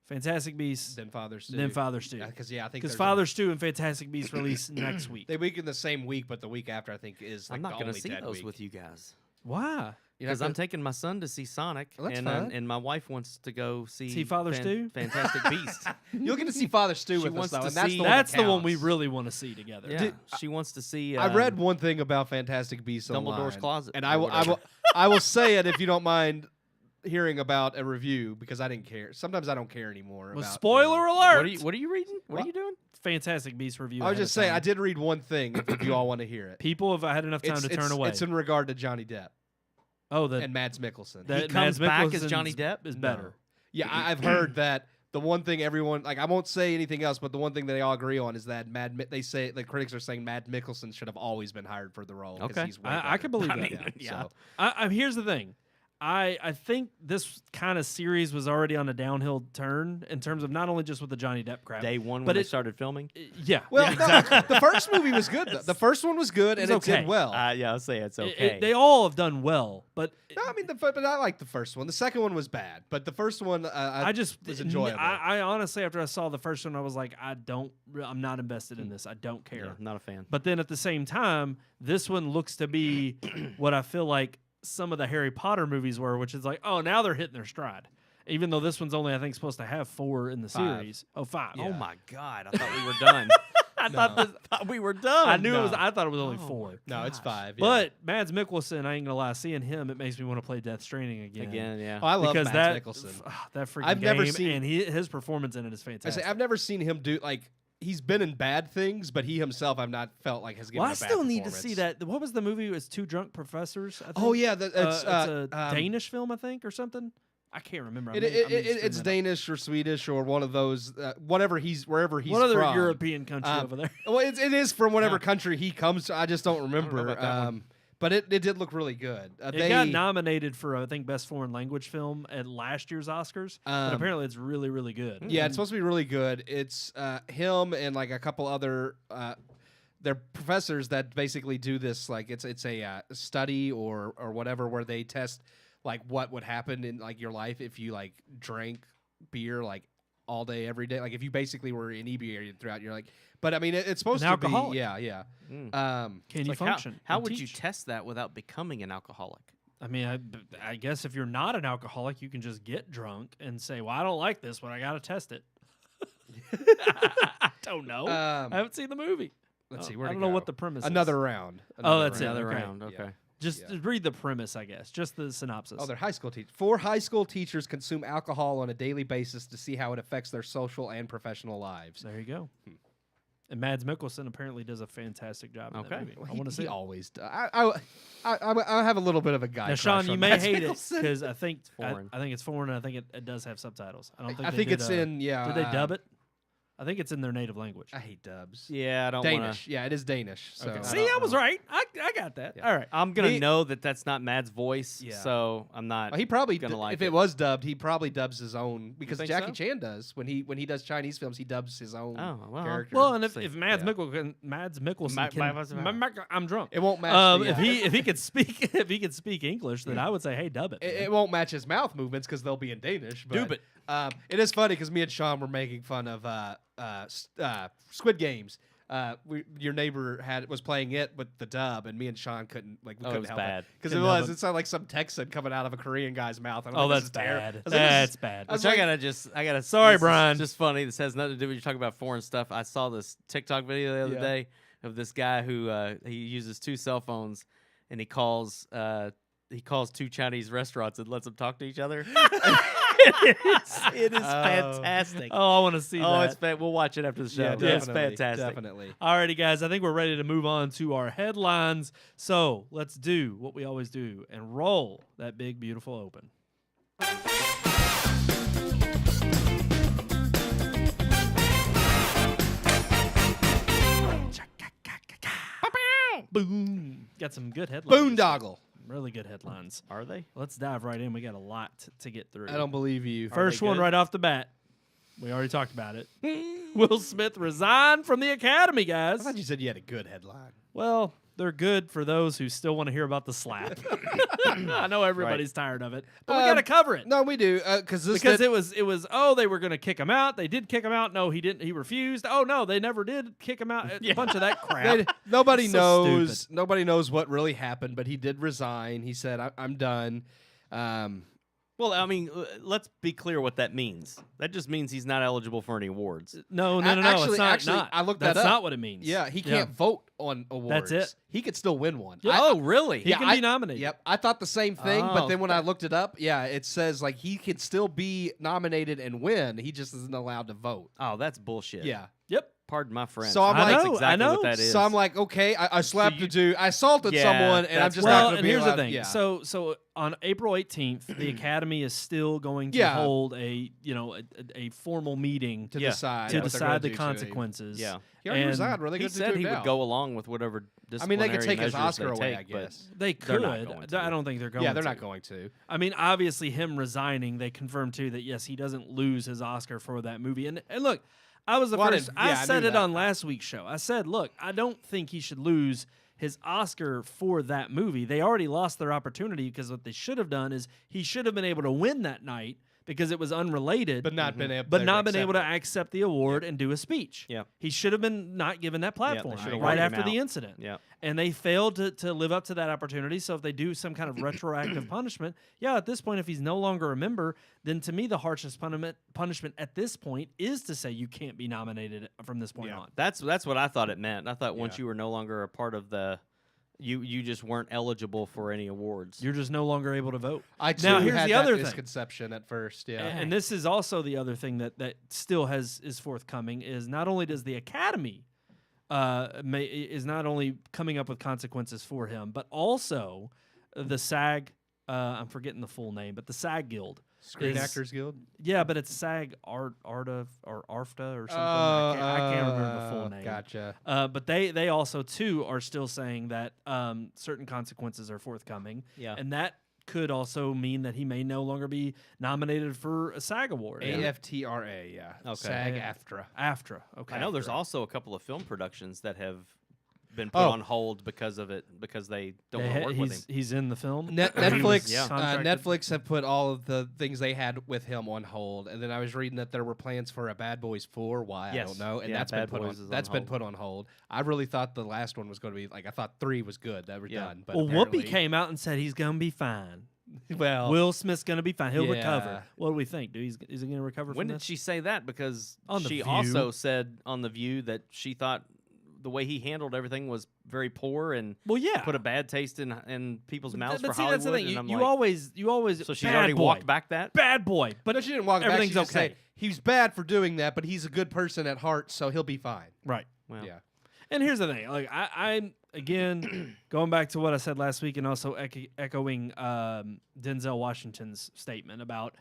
Fantastic Beasts, Then Father Stew. then Father Stew. Because I think Because there's Father Stew and Fantastic Beasts release next week. they week in the same week, but the week after I think is like I'm not the going only to see dead those week. with you guys. Why? You're not Because I'm gonna- taking my son to see Sonic, Well, that's and fine. and my wife wants to go see Father Stew? Fantastic Beasts. You'll get to see Father Stew She with us wants though, to and that's see- the one that That's the one we counts. really want to see together. Yeah, she wants to see. I read one thing about Fantastic Beasts Dumbledore's online, Closet and or I will whatever. I will say it if you don't mind hearing about a review because I didn't care. Sometimes I don't care anymore. Well, about spoiler alert! What are you reading? What are you doing? Fantastic Beasts review. I was ahead just of saying time. I did read one thing. If you all want to hear it, People have had enough time to turn away. It's in regard to Johnny Depp oh, and Mads Mikkelsen. that He comes Mads back as Mikkelsen's Johnny Depp? is No. better. Yeah, I've heard that the one thing everyone like I won't say anything else, but the one thing they all agree on is that they say the critics are saying Mads Mikkelsen should have always been hired for the role. 'cause Okay. he's way I better. can believe I that. mean, yeah. So, Here's the thing. I think this kind of series was already on a downhill turn in terms of not only just with the Johnny Depp crap. Day one when But they it- started filming. Yeah. well, yeah, no, exactly. the first movie was good. Though. The first one was good, and It's it okay. did well. Yeah, I'll say it's okay. They all have done well, but No, I mean, but I like the first one. The second one was bad, but the first one I just was enjoyable. I honestly, after I saw the first one, I was like, I'm not invested in this. I don't care. yeah, not a fan. But then at the same time, this one looks to be what I feel like some of the Harry Potter movies were, which is like, oh, now they're hitting their stride. Even though this one's only, I think, supposed to have 4 in the 5. series. Oh, 5. Yeah. Oh my God! I thought we were done. I thought we were done. I knew it was. No. I thought it was only 4. no, it's 5. Yeah. But Mads Mikkelsen, I ain't gonna lie, seeing him, it makes me want to play Death Stranding again. Again, yeah. oh, I love because Mads that Mikkelsen. that freaking I've game never seen- and his performance in it is I fantastic. say I've never seen him do like he's been in bad things, but he himself I've not felt like has given. Well, a I bad still need to see performance. that. What was the movie? It was Two Drunk Professors. I think? Oh yeah, it's it's a Danish film, I think, or something. I can't remember. It's Danish or Swedish or one of those. Wherever he's What other from. European country Um, over there? Well, it is from whatever Yeah. country he comes to. I just don't remember. about that one. But it did look really good. It got nominated for I think Best Foreign Language Film at last year's Oscars, but apparently it's really really good. Yeah, it's supposed to be really good. It's him and like a couple other. They're professors that basically do this. Like it's a study or whatever where they test like what would happen in like your life if you like drank beer like all day, every day. Like if you basically were inebriated throughout, you're like, but I mean, it's supposed An to alcoholic. be, yeah. Can It's you like, function? How and would you teach? test that without becoming an alcoholic? I mean, I guess if you're not an alcoholic, you can just get drunk and say, "Well, I don't like this one. I got to test it." I don't know. I haven't seen the movie. Let's see. I Where don't know what the premise is. Another round. That's it. Another okay. round. Okay. Yeah. Just read the premise, I guess. Just the synopsis. Oh, they're high school teachers. 4 high school teachers consume alcohol on a daily basis to see how it affects their social and professional lives. There you go. And Mads Mikkelsen apparently does a fantastic job in that movie. Well, I want to see he it. always does. I have a a little bit of a guy. Now, Sean, crush you on may Mads hate it Mikkelsen. because I think foreign. I think it's foreign, and I think it does have subtitles. I don't think. I they think did, it's in. Yeah. Did they dub it? I think it's in their native language. I hate dubs. Yeah, I don't Danish. want Yeah, it is Danish. So Okay. I See, don't I was know. right. I got that. Yeah. All right. I'm gonna Me- know that that's not Matt's voice, Yeah. so I'm not. Well, he probably gonna like if it. it was dubbed, he probably dubs his own because think Jackie so? Chan does when he does Chinese films, he dubs his own Oh, well, character. Well, and if See, Mads yeah. Mikkelsen Ma- can, I'm drunk. it won't match. If he could speak English, then I would say, hey, dub it. it won't match his mouth movements because they'll be in Danish. But, Dub it. it is funny because me and Sean were making fun of Squid Games. Your neighbor was playing it with the dub, and me and Sean couldn't it couldn't was help bad. because Couldn't it help was. it. It sounded like some Texan coming out of a Korean guy's mouth. I'm Oh, like, that's this is terrible. bad. I was like, this That's is- bad. I was Which like- I gotta. Sorry, this is Brian. Just funny. This has nothing to do with you talking about foreign stuff. I saw this TikTok video the other Yeah. day of this guy who he uses 2 cell phones, and he calls 2 Chinese restaurants and lets them talk to each other. it is fantastic. Oh, I want to see Oh, that. it's we'll watch it after the show. Yeah, It's definitely, fantastic. Definitely. Alrighty, guys, I think we're ready to move on to our headlines. So let's do what we always do and roll that big, beautiful open. Boom. Got some good headlines. Boondoggle. Really good headlines. Are they? Let's dive right in. We got a lot to get through. I don't believe you. First they one good? right off the bat. We already talked about it. Will Smith resigned from the Academy, I guys. thought you said you had a good headline. Well, they're good for those who still want to hear about the slap. I know everybody's tired of it, but we got to cover it. No, we do because Because it was oh, they were going to kick him out. They did kick him out. No, he didn't. He refused. Oh no, they never did kick him out. A bunch of that crap. nobody So knows. stupid. Nobody knows what really happened, but he did resign. He said, "I'm done." Well, I mean, let's be clear what that means. That just means he's not eligible for any awards. No. Actually- It's not. actually, not. I looked That's that up. not what it means. Yeah, he can't vote on awards. That's it. He could still win one. Yeah. Oh, really? He can be nominated. Yep, I thought the same thing, but Oh, then when I looked it up, yeah, it says like he could still be nominated and win. He just isn't allowed to vote. Oh, that's bullshit. Yeah. Yep. Pardon my French. So I'm I like, know, exactly I know. what that is. So I'm like, okay, I slapped you- a dude, I assaulted Yeah, someone, and I'm that's just well, not going to and be here's allowed. the thing. Yeah. So on April 18th, the Academy is still going to Yeah. hold a formal meeting to Yeah. decide to what they're decide gonna the do to him. consequences. Yeah. He already And resigned. Were they he going to said do he now? would go along with whatever I mean, they could disciplinary take his measures Oscar they away, take, I but guess. They They're could. not going to. I don't think they're going. Yeah, they're to. not going to. I mean, obviously, him resigning, they confirmed too that yes, he doesn't lose his Oscar for that movie. And look, I was the Well, I first. didn't- I yeah, I said knew it that. on last week's show. I said, look, I don't think he should lose his Oscar for that movie. They already lost their opportunity because what they should have done is he should have been able to win that night because it was unrelated, But not been able, but to not been able to accept accept the award and do a speech. Yeah. He should have been not given that platform should have right walked him after the out. incident. Yeah. And they failed to live up to that opportunity. So if they do some kind of retroactive punishment, yeah, at this point, if he's no longer a member, then to me the harshest punishment at this point is to say you can't be nominated from this point Yeah. on. That's what I thought it meant. I thought once Yeah. you were no longer a part of the, you just weren't eligible for any awards. You're just no longer able to vote. I Now, too here's had the that other thing. misconception at first. Yeah. And this is also the other thing that still is forthcoming is not only does the Academy is not only coming up with consequences for him, but also the SAG. I'm forgetting the full name, but the SAG Guild. Screen is- Actors Guild. Yeah, but it's SAG Arta or ARFTA or something. I can't remember the full name. Gotcha. But they also too are still saying that certain consequences are forthcoming. Yeah. And that could also mean that he may no longer be nominated for a SAG award. AFTRA. Yeah. Okay. SAG-AFTRA. AFTRA. Okay. I know there's also a couple of film productions that have been put on hold because of it, because they don't want to work with him. He's in the film. Netflix have put all of the things they had with him on hold, and then I was reading that there were plans for a Bad Boys 4. Why I don't know, and that's been put on hold. I really thought the last one was going to be like, I thought 3 was good that were done. But Whoopi came out and said he's going to be fine. Well, Will Smith's going to be fine. He'll recover. What do we think? Is he going to recover from When this? did she say that? Because she View. also said on The View that she thought the way he handled everything was very poor and put a bad taste in people's mouths for Hollywood. That's the thing. And I'm you like, always. So she's already walked back that? Bad boy. But no, she didn't walk it back. everything's She just okay. said he was bad for doing that, but he's a good person at heart, so he'll be fine. Right. Well, Yeah. And here's the thing. Like I'm again going back to what I said last week, and also echoing Denzel Washington's statement about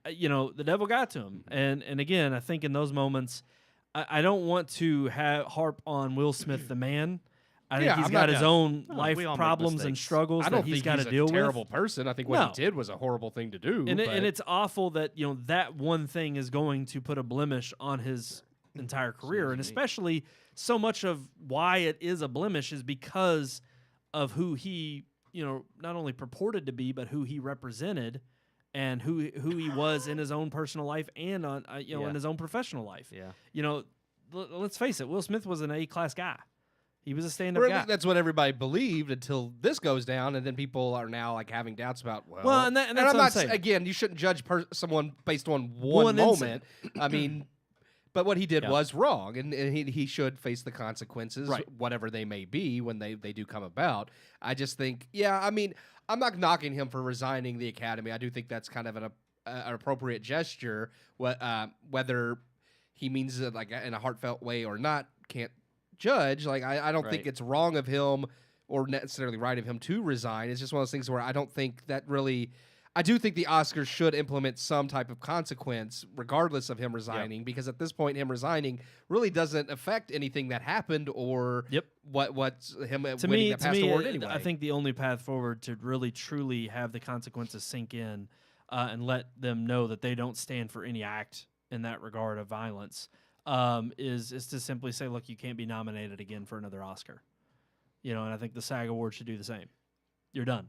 the devil got to him, and again I think in those moments I don't want to harp on Will Smith the man. I think he's got his own life problems and struggles I don't that he's think got to deal with. He's a terrible person. I think what he did was a horrible thing to do. And it's awful that that one thing is going to put a blemish on his entire career, and especially so much of why it is a blemish is because of who he not only purported to be, but who he represented and who he was in his own personal life and on in his own professional life. Let's face it, Will Smith was an A-class guy. He was a stand-up guy. That's what everybody believed until this goes down, and then people are now like having doubts about and that's I'm what I'm not saying. Again, you shouldn't judge someone based on one moment. I mean, but what he did was wrong, and he should face the consequences, whatever they may be, when they do come about. I just think, I mean, I'm not knocking him for resigning the Academy. I do think that's kind of an appropriate gesture. Whether he means it like in a heartfelt way or not, can't judge. Like I don't think it's wrong of him or necessarily right of him to resign. It's just one of those things where I don't think that really. I do think the Oscars should implement some type of consequence regardless of him resigning, because at this point him resigning really doesn't affect anything that happened or what's him winning that past award anyway. I think the only path forward to really truly have the consequences sink in and let them know that they don't stand for any act in that regard of violence is to simply say, look, you can't be nominated again for another Oscar. And I think the SAG Awards should do the same. You're done.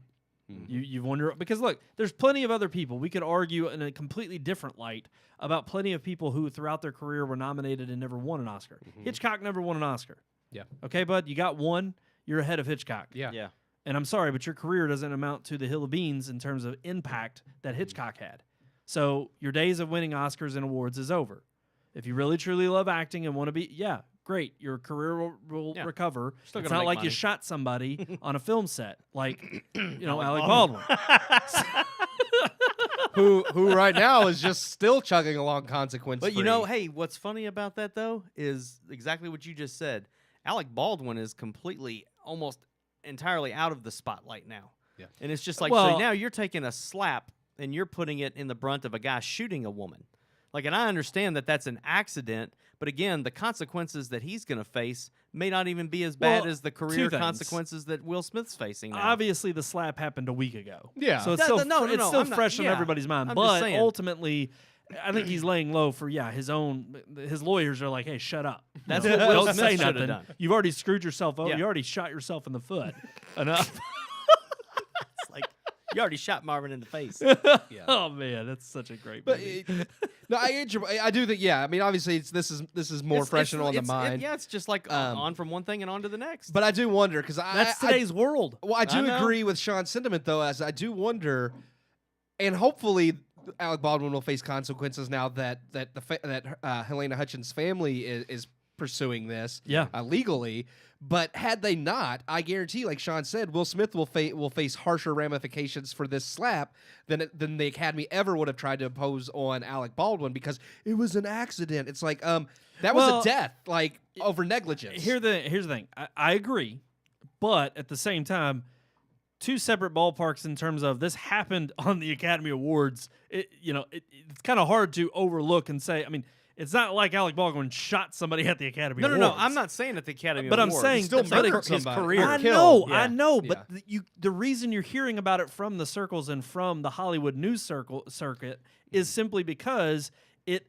You've wondered, because look, there's plenty of other people. We could argue in a completely different light about plenty of people who throughout their career were nominated and never won an Oscar. Hitchcock never won an Oscar. Yeah. Okay, bud, you got one, you're ahead of Hitchcock. Yeah. And I'm sorry, but your career doesn't amount to the hill of beans in terms of impact that Hitchcock had. So your days of winning Oscars and awards is over. If you really truly love acting and want to be, great, your career will recover. It's not like you shot somebody on a film set, like Alec Baldwin, who right now is just still chugging along consequence. But hey, what's funny about that though is exactly what you just said. Alec Baldwin is completely, almost entirely out of the spotlight now. Yeah, and it's just like, so now you're taking a slap and you're putting it in the brunt of a guy shooting a woman. Like, and I understand that that's an accident, but again, the consequences that he's going to face may not even be as bad as the career consequences that Will Smith's facing now. Obviously, the slap happened a week ago. Yeah. So it's still fresh on everybody's mind. But ultimately, I think he's laying low for, his lawyers are like, hey, shut up. That's what Will Smith should have done. You've already screwed yourself over. You already shot yourself in the foot. Enough. It's like, you already shot Marvin in the face. Oh man, that's such a great movie. I do think. I mean, obviously, this is more fresh and on the mind. It's just like on from one thing and on to the next. But I do wonder, because that's today's world. Well, I do agree with Sean's sentiment, though, as I do wonder, and hopefully Alec Baldwin will face consequences now that Helena Hutchins' family is pursuing this legally. But had they not, I guarantee, like Sean said, Will Smith will face harsher ramifications for this slap than the Academy ever would have tried to impose on Alec Baldwin, because it was an accident. It's like that was a death, like over negligence. Here's the thing. I agree, but at the same time, two separate ballparks in terms of this happened on the Academy Awards. It's kind of hard to overlook and say. I mean, it's not like Alec Baldwin shot somebody at the Academy Awards. No. I'm not saying at the Academy Awards. But I'm saying still his career. I know. But the reason you're hearing about it from the circles and from the Hollywood news circuit is simply because it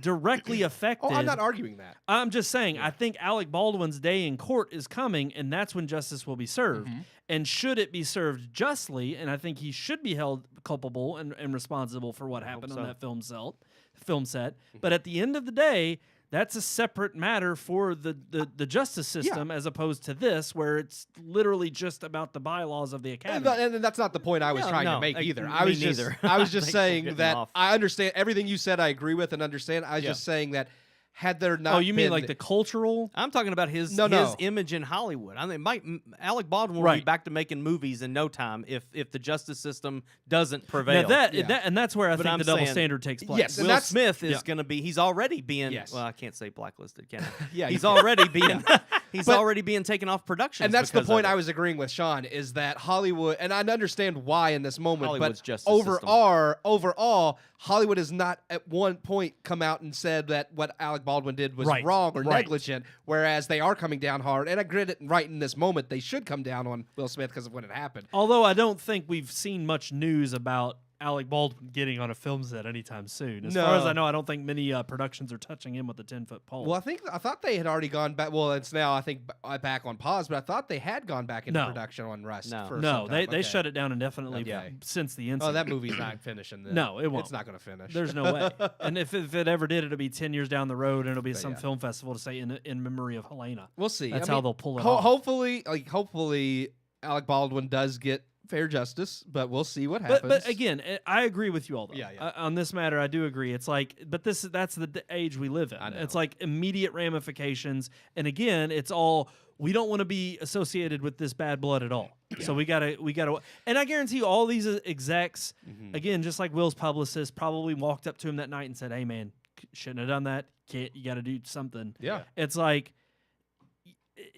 directly affected. Oh, I'm not arguing that. I'm just saying, I think Alec Baldwin's day in court is coming, and that's when justice will be served. And should it be served justly, and I think he should be held culpable and responsible for what happened on that film set. But at the end of the day, that's a separate matter for the justice system as opposed to this, where it's literally just about the bylaws of the academy. And that's not the point I was trying to make either. I was just saying that I understand everything you said. I agree with and understand. I was just saying that had there not. Oh, you mean like the cultural? I'm talking about his image in Hollywood. I mean, Alec Baldwin will be back to making movies in no time if the justice system doesn't prevail. Now and that's where I think the double standard takes place. Yes, Will Smith is going to be. He's already being. Yes. Well, I can't say blacklisted, can I? Yeah, he's already being. He's already being taken off production. And that's the point I was agreeing with Sean, is that Hollywood, and I understand why in this moment, Hollywood's but overall, Hollywood has not at one point come out and said that what Alec Baldwin did was wrong or negligent, whereas they are coming down hard. And I agree that right in this moment, they should come down on Will Smith because of what had happened. Although I don't think we've seen much news about Alec Baldwin getting on a film set anytime soon. As far as I know, I don't think many productions are touching him with a 10-foot pole. Well, I thought they had already gone back. Well, it's now, I think, back on pause, but I thought they had gone back into production on Rust. No, they shut it down indefinitely since the incident. Oh, that movie's not finishing then. No, it won't. It's not going to finish. There's no way. And if it ever did, it'll be 10 years down the road, and it'll be some film festival to say in memory of Helena. We'll see. That's how they'll pull it off. Hopefully, Alec Baldwin does get fair justice, but we'll see what happens. But again, I agree with you all, though. Yeah. On this matter, I do agree. It's like, but that's the age we live in. I know. It's like immediate ramifications. And again, it's all, we don't want to be associated with this bad blood at all. Yeah. So we gotta, and I guarantee you all these execs, again, just like Will's publicist, probably walked up to him that night and said, "Hey man, shouldn't have done that. You got to do something." Yeah. It's like,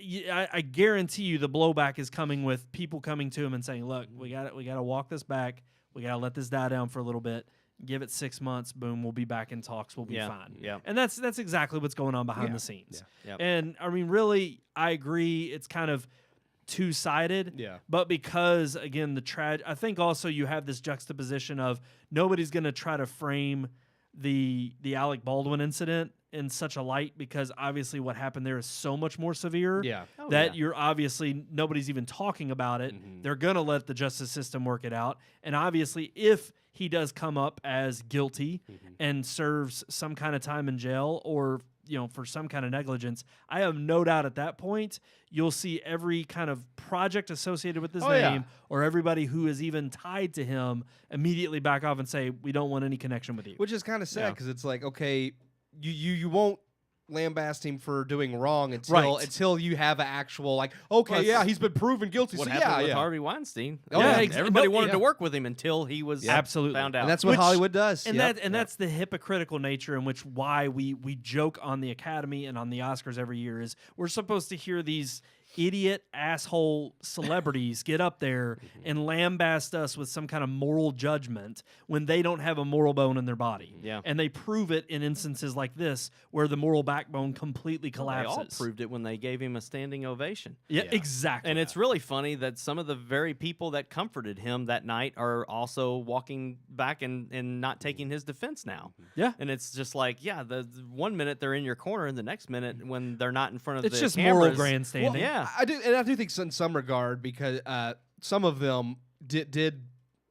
I guarantee you the blowback is coming with people coming to him and saying, "Look, we got to walk this back. We got to let this die down for a little bit. Give it 6 months. Boom, we'll be back in talks. We'll be fine." Yeah. And that's exactly what's going on behind the scenes. Yeah. Yep. And I mean, really, I agree. It's kind of two-sided. Yeah. But because again, I think also you have this juxtaposition of nobody's going to try to frame the Alec Baldwin incident in such a light, because obviously what happened there is so much more severe you're obviously nobody's even talking about it. They're going to let the justice system work it out. And obviously if he does come up as guilty and serves some kind of time in jail or for some kind of negligence, I have no doubt at that point you'll see every kind of project associated with his name or everybody who is even tied to him immediately back off and say, "We don't want any connection with you." Which is kind of sad, because it's like, okay, you won't lambast him for doing wrong until you have an actual he's been proven guilty. What so happened with Harvey Weinstein? Everybody wanted to work with him until he was absolutely found out. And that's what Hollywood does. And that's the hypocritical nature in which why we joke on the Academy and on the Oscars every year is we're supposed to hear these idiot asshole celebrities get up there and lambast us with some kind of moral judgment when they don't have a moral bone in their body. Yeah. And they prove it in instances like this where the moral backbone completely collapses. They all proved it when they gave him a standing ovation. Yeah, exactly. And it's really funny that some of the very people that comforted him that night are also walking back and not taking his defense now. Yeah. And it's just like, the 1 minute they're in your corner and the next minute when they're not in front of the cameras. It's just moral grandstanding. Well, yeah. I do think in some regard, because some of them did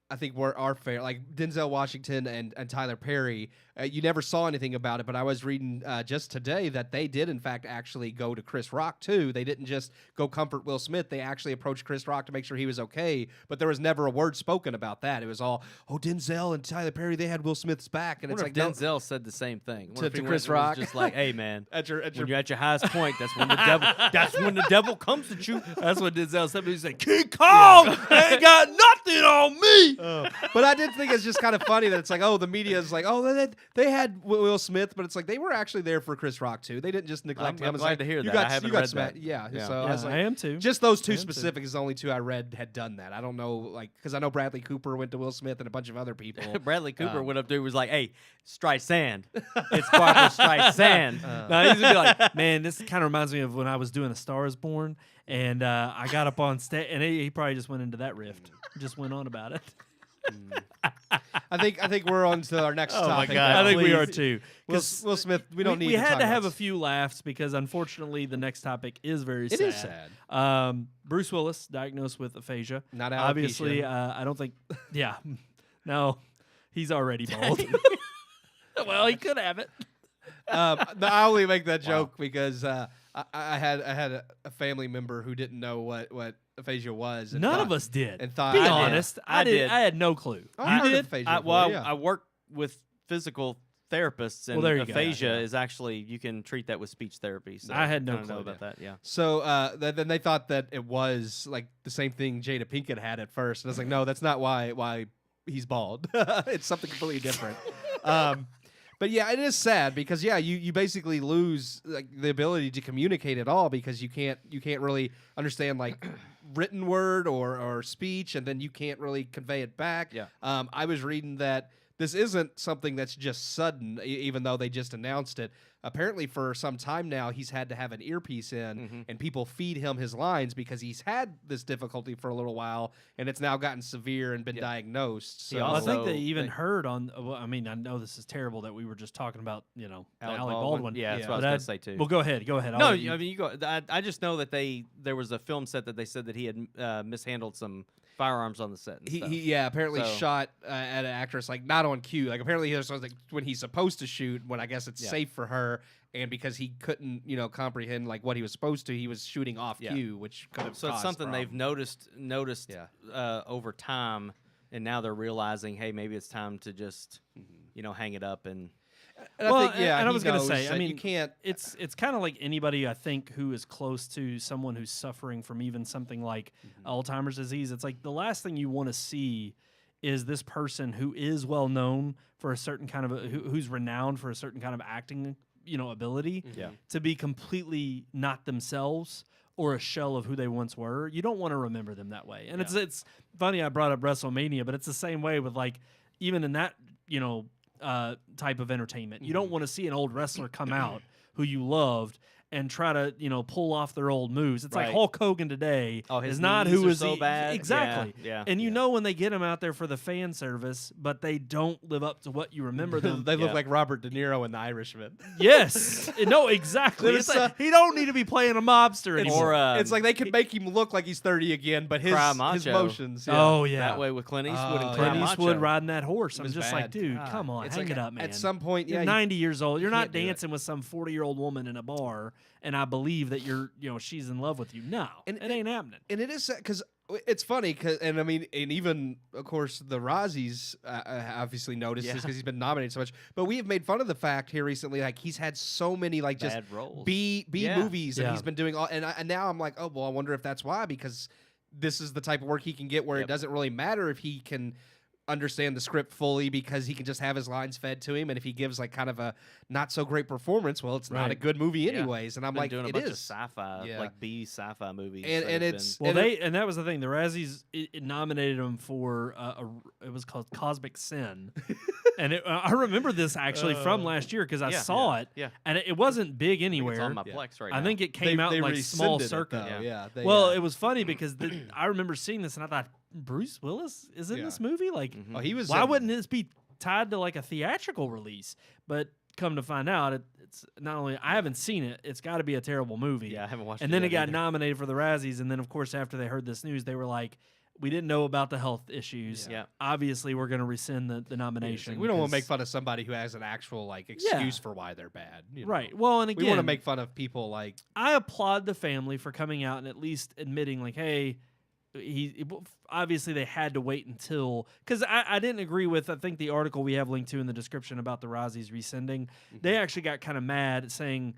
I think are fair, like Denzel Washington and Tyler Perry. You never saw anything about it, but I was reading just today that they did, in fact, actually go to Chris Rock, too. They didn't just go comfort Will Smith. They actually approached Chris Rock to make sure he was okay, but there was never a word spoken about that. It was all, Denzel and Tyler Perry, they had Will Smith's back. And it's like Denzel said the same thing. To Chris Rock. Just like, hey, man, when you're at your highest point, that's when the devil comes at you. That's what Denzel said. He's like, King Kong ain't got nothing on me. But I did think it's just kind of funny that it's like, the media is like, they had Will Smith, but it's like they were actually there for Chris Rock too. They didn't just neglect him. I'm glad to hear that. I haven't read that. Yeah. So I am too. Just those two specific is the only two I read had done that. I don't know, because I know Bradley Cooper went to Will Smith and a bunch of other people. Bradley Cooper went up there and was like, "Hey, Streisand, it's Barbara Streisand." No, he's gonna be like, "Man, this kind of reminds me of when I was doing A Star Is Born, and I got up on stage, and he probably just went into that riff, just went on about it." I think we're on to our next Oh, my topic. God. now. I think we please. are too. Will 'Cause Smith, we don't need we to had talk to about have a this. few laughs because unfortunately the next topic is very sad. It is sad. Bruce Willis diagnosed with aphasia. Not alopecia. Obviously, I don't think. Yeah, no, he's already bald. Well, he could have it. I only make that joke because I had a family member who didn't know what aphasia was. And None thought- of us did. And thought Be I did. honest, I did. I had no clue. Oh, You I heard of did? aphasia I, before, well, yeah. I work with physical therapists, and there you go. aphasia Yeah. is actually you can treat that with speech therapy. So I had no kinda know clue. about that. Yeah. So then they thought that it was like the same thing Jada Pinkett had at first, and I was like, no, that's not why he's bald. It's something completely different. But yeah, it is sad because you basically lose like the ability to communicate at all because you can't really understand like written word or speech, and then you can't really convey it back. Yeah. I was reading that this isn't something that's just sudden, even though they just announced it. Apparently, for some time now, he's had to have an earpiece in, and people feed him his lines because he's had this difficulty for a little while, and it's now gotten severe and been diagnosed. So He Well, I think also- they even heard on. Well, I mean, I know this is terrible that we were just talking about, the Alec Alec Baldwin. Baldwin. Yeah, that's Yeah. what I was But going to say too. Well, go ahead. I'll No, let you- I mean you go. I just know that there was a film set that they said that he had mishandled some firearms on the set. And stuff. He apparently So- shot at an actress like not on cue. Like apparently there's like when he's supposed to shoot, when I guess it's Yeah. safe for her, and because he couldn't comprehend like what he was supposed to, he was shooting off Yeah. cue, which could have So it's caused something they've problems. noticed Yeah. over time, and now they're realizing, hey, maybe it's time to just hang it up and. And Well, I think, and I he was gonna knows say, I that mean, you can't. It's kind of like anybody I think who is close to someone who's suffering from even something like Alzheimer's disease. It's like the last thing you want to see is this person who is well known for a certain kind of who's renowned for a certain kind of acting ability Yeah. to be completely not themselves or a shell of who they once were. You don't want to remember them that way. And it's funny I brought up WrestleMania, but it's the same way with like even in that type of entertainment. You don't want to see an old wrestler come out who you loved and try to pull off their old moves. It's like Right. Hulk Hogan today his is not knees who are is so bad. exactly. Yeah. And you know when they get him out there for the fan service, but they don't live up to what you remember them. They look Yeah. like Robert De Niro in The Irishman. Yes, no, exactly. There's It's like, he don't need to be playing a mobster anymore. Or It's like they can make him look like he's 30 again, but his Cry Macho. motions. Yeah. Oh yeah, That way with Clint Eastwood and Oh, Clint yeah. Eastwood riding that horse. I'm was just bad. like, dude, God. come on, It's hang like it up, man. At some point, You're yeah, 90 years old. You're not can't do it. dancing with some 40-year-old woman in a bar, and I believe that she's in love with you. No, And it ain't happening. And it is because it's funny, and I mean, and even of course the Razzies obviously noticed this Yeah. because he's been nominated so much. But we have made fun of the fact here recently, like he's had so many like just Bad roles. B Yeah. movies, and Yeah. he's been doing all. And now I'm like, oh well, I wonder if that's why, because this is the type of work he can get where it Yep. doesn't really matter if he can understand the script fully because he can just have his lines fed to him, and if he gives like kind of a not so great performance, well, it's not a Right. good movie Yeah. anyways. And I'm Been like, doing a it bunch is of sci-fi, Yeah. like B sci-fi movies, And- that and have it's- been- Well, and and that was the thing. The Razzies it nominated him for it was called Cosmic Sin, and I remember this actually from last year because I Yeah. saw it, yeah. and it wasn't big I think anywhere. it's on my Yeah. Plex right I now. think it came out in like small rescinded it, circuit. though. Yeah. They, Well, it was funny because I remember seeing this and I thought Bruce Willis is in Yeah. this movie. Like, Mhm. oh, he was. why in- wouldn't this be tied to like a theatrical release? But come to find out, it's not only I haven't seen it. It's got to be a terrible movie. Yeah, I haven't watched. And then yet it got either. nominated for the Razzies, and then of course after they heard this news, they were like, "We didn't know about the health issues. Yeah. Obviously, we're going to rescind the It's nomination. like, we don't want to make because- fun of somebody who has an actual like excuse for why they're bad. You know? Right. Well, and again, We want to make fun of people like I applaud the family for coming out and at least admitting, like, hey, obviously they had to wait until, because I didn't agree with, I think the article we have linked to in the description about the Razzies rescinding, they actually got kind of mad saying,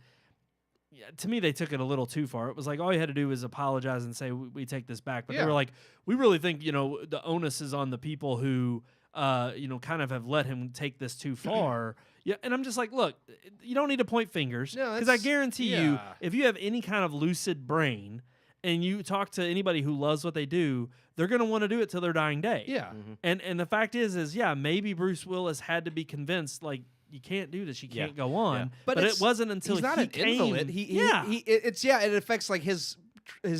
yeah, to me, they took it a little too far. It was like all you had to do was apologize and say, we take this back. But they Yeah. were like, we really think, the onus is on the people who, kind of have let him take this too far. Yeah, and I'm just like, look, you don't need to point fingers No, because I it's- guarantee you, yeah. if you have any kind of lucid brain and you talk to anybody who loves what they do, they're going to want to do it till their dying day. yeah. And the fact is yeah, maybe Bruce Willis had to be convinced, like, you can't do this, you Yeah. can't go on. Yeah. But it's- it wasn't until he's not an came, invalid. It affects like his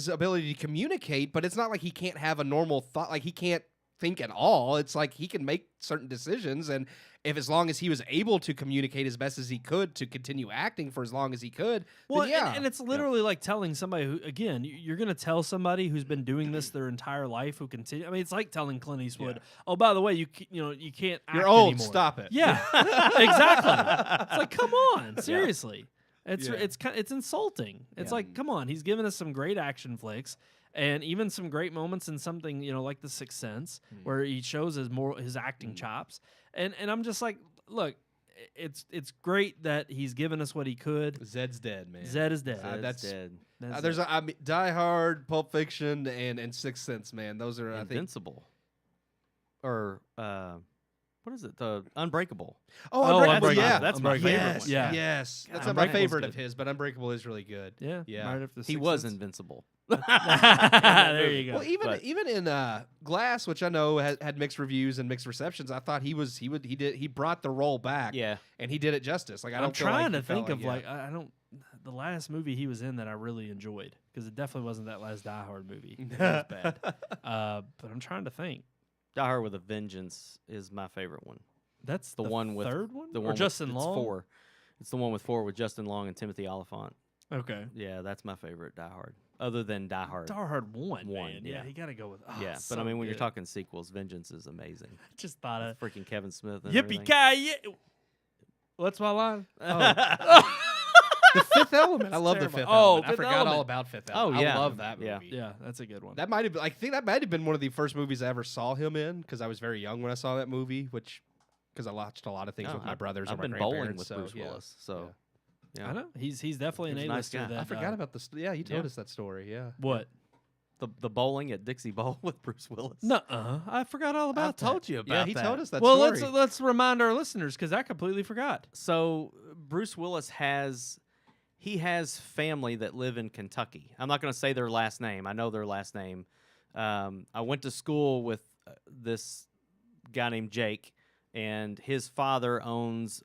ability to communicate, but it's not like he can't have a normal thought. Like he can't think at all. It's like he can make certain decisions, and if as long as he was able to communicate as best as he could to continue acting for as long as he could, well, then yeah. and it's literally like telling somebody who, again, you're going to tell somebody who's been doing this their entire life who continue. I mean, it's like telling Clint Eastwood, "Oh, by the way, you can't act You're old. anymore." Stop it. Yeah, exactly. It's like, come on, seriously. It's insulting. It's like, come on. He's given us some great action flicks. And even some great moments in something, like The Sixth Sense, where he shows his acting chops. And I'm just like, look, it's great that he's given us what he could. Zed's dead, man. Zed is dead. That's dead. There's Die Hard, Pulp Fiction, and Sixth Sense, man. Those are Invincible. Or what is it? The Unbreakable. Oh, Unbreakable. Yeah, that's my favorite yes, one. Yeah. Yes, that's not my Unbreakable's favorite good. of his, but Unbreakable is really good. Yeah. Yeah. Right after He Sixth was Sense. invincible. There you go. Well, even in Glass, which I know had mixed reviews and mixed receptions, I thought he brought the role back. Yeah. And he did it justice. Like I I'm don't feel trying like to think of yeah. I don't. The last movie he was in that I really enjoyed, because it definitely wasn't that last Die Hard movie. It was bad. But I'm trying to think. Die Hard with a Vengeance is my favorite one. That's The one with third one. The or one Justin with, Long. It's 4. It's the one with 4 with Justin Long and Timothy Olyphant. Okay. Yeah, that's my favorite Die Hard. Other than Die Hard. Die Hard 1, One, man. yeah. You got to go with. Oh, Yeah, but so I mean, when you're good. talking sequels, Vengeance is amazing. Just thought of Freaking Kevin Smith. And yippee ki What's my line? The Fifth Element. I love the terrible. Fifth Oh, Element. I Fifth forgot all Element. about Fifth Oh, Element. yeah. I love that Yeah. movie. Yeah, that's a good one. That might have been. I think that might have been one of the first movies I ever saw him in, because I was very young when I saw that movie. Because I watched a lot of things with my brothers I've and my been bowling grandparents. with so, Bruce yeah. Willis. So, yeah. I know he's definitely an He was a nice A-lister. guy. That, I forgot about this. Yeah, you told us that story. Yeah. what? The bowling at Dixie Bowl with Bruce Willis. Nuh-uh. I forgot all about that. I told you about Yeah, he that. told us that Well, story. let's remind our listeners, because I completely forgot. So Bruce Willis has family that live in Kentucky. I'm not going to say their last name. I know their last name. I went to school with this guy named Jake, and his father owns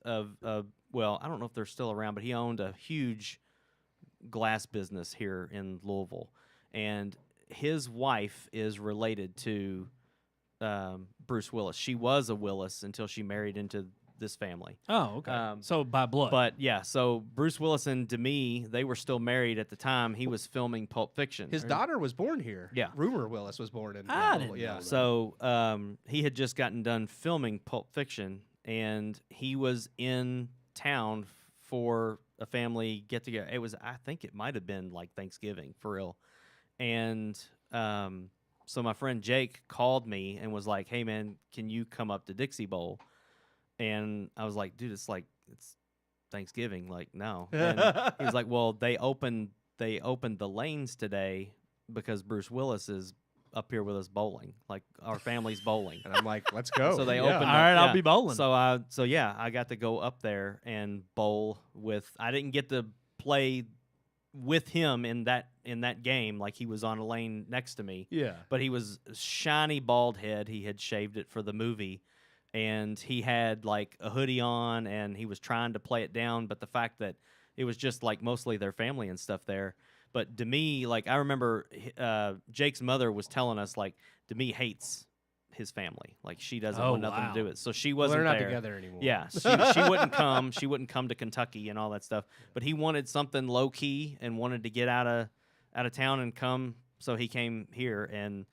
well, I don't know if they're still around, but he owned a huge glass business here in Louisville, and his wife is related to Bruce Willis. She was a Willis until she married into this family. Oh, okay. So by blood. But yeah, so Bruce Willis and Demi, they were still married at the time he was filming Pulp Fiction. His daughter was born here. Yeah. Rumor Willis was born in. I didn't yeah. know that. So he had just gotten done filming Pulp Fiction, and he was in town for a family get together. I think it might have been like Thanksgiving for real. And so my friend Jake called me and was like, "Hey man, can you come up to Dixie Bowl?" And I was like, "Dude, it's Thanksgiving. Like, no." And he was like, "Well, they opened the lanes today because Bruce Willis is up here with us bowling. Like, our family's bowling." And I'm like, let's go. So they Yeah. opened. All right, yeah. I'll be bowling. So I got to go up there and bowl with. I didn't get to play with him in that game. Like, he was on a lane next to me. Yeah. But he was shiny bald head. He had shaved it for the movie, and he had like a hoodie on, and he was trying to play it down. But the fact that it was just like mostly their family and stuff there. But Demi, like, I remember Jake's mother was telling us, like, Demi hates his family. Like, she doesn't want nothing to do with it. So she wasn't they're not there. together anymore. Yeah, she wouldn't come. She wouldn't come to Kentucky and all that stuff. But he wanted something low key and wanted to get out of town and come. So he came here, and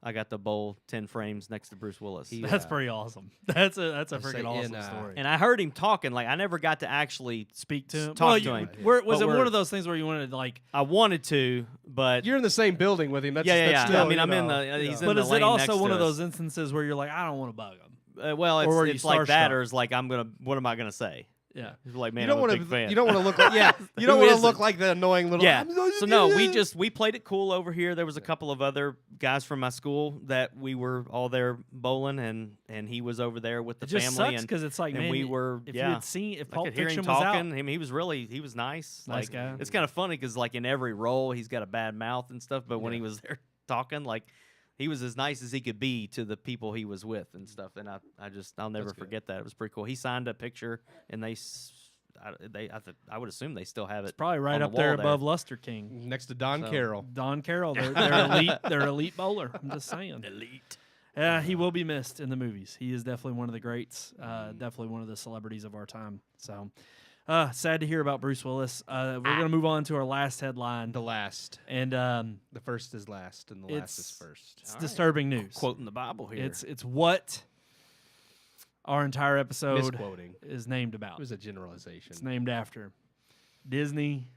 I got to bowl 10 frames next to Bruce Willis. That's pretty awesome. That's a say freaking in, awesome story. And I heard him talking. Like, I never got to actually Speak to him. talk to him. Was But it we're- one of those things where you wanted to like? I wanted to, but You're in the same building with him. That's, yeah. that's still, I mean, you I'm in know, the. He's in But the is lane it next also one to of us. those instances where you're like, I don't want to bug him? Well, or were it's you like that, starstruck? or it's like what am I gonna say? Yeah. He's like, man, You don't I'm a want big fan. to. You don't want to look like. Yeah. You don't Who want to isn't? look like the annoying little. Yeah. So no, we played it cool over here. There was a couple of other guys from my school that we were all there bowling, and he was over there with the It just family. sucks because it's like, and man, we were if you yeah. had seen if I Pulp could hear Fiction him was talking. out, I mean, he was nice. Nice Like, guy. It's kind of funny because like in every role he's got a bad mouth and stuff, but when he was there talking, like, he was as nice as he could be to the people he was with and stuff. And I'll never forget that. It was pretty cool. He signed a picture, and I would assume they still have it. it's probably right on the up there wall above Luster King. next to Don So- Carroll. Don Carroll, they're elite. They're elite bowler. I'm just saying. Elite. He will be missed in the movies. He is definitely one of the greats, definitely one of the celebrities of our time. So, sad to hear about Bruce Willis. We're going to move on to our last headline. The last. And the first is last, and the last is first. It's disturbing news. Quoting the Bible here. It's what our entire episode Misquoting. is named about. It was a generalization. It's named after Disney.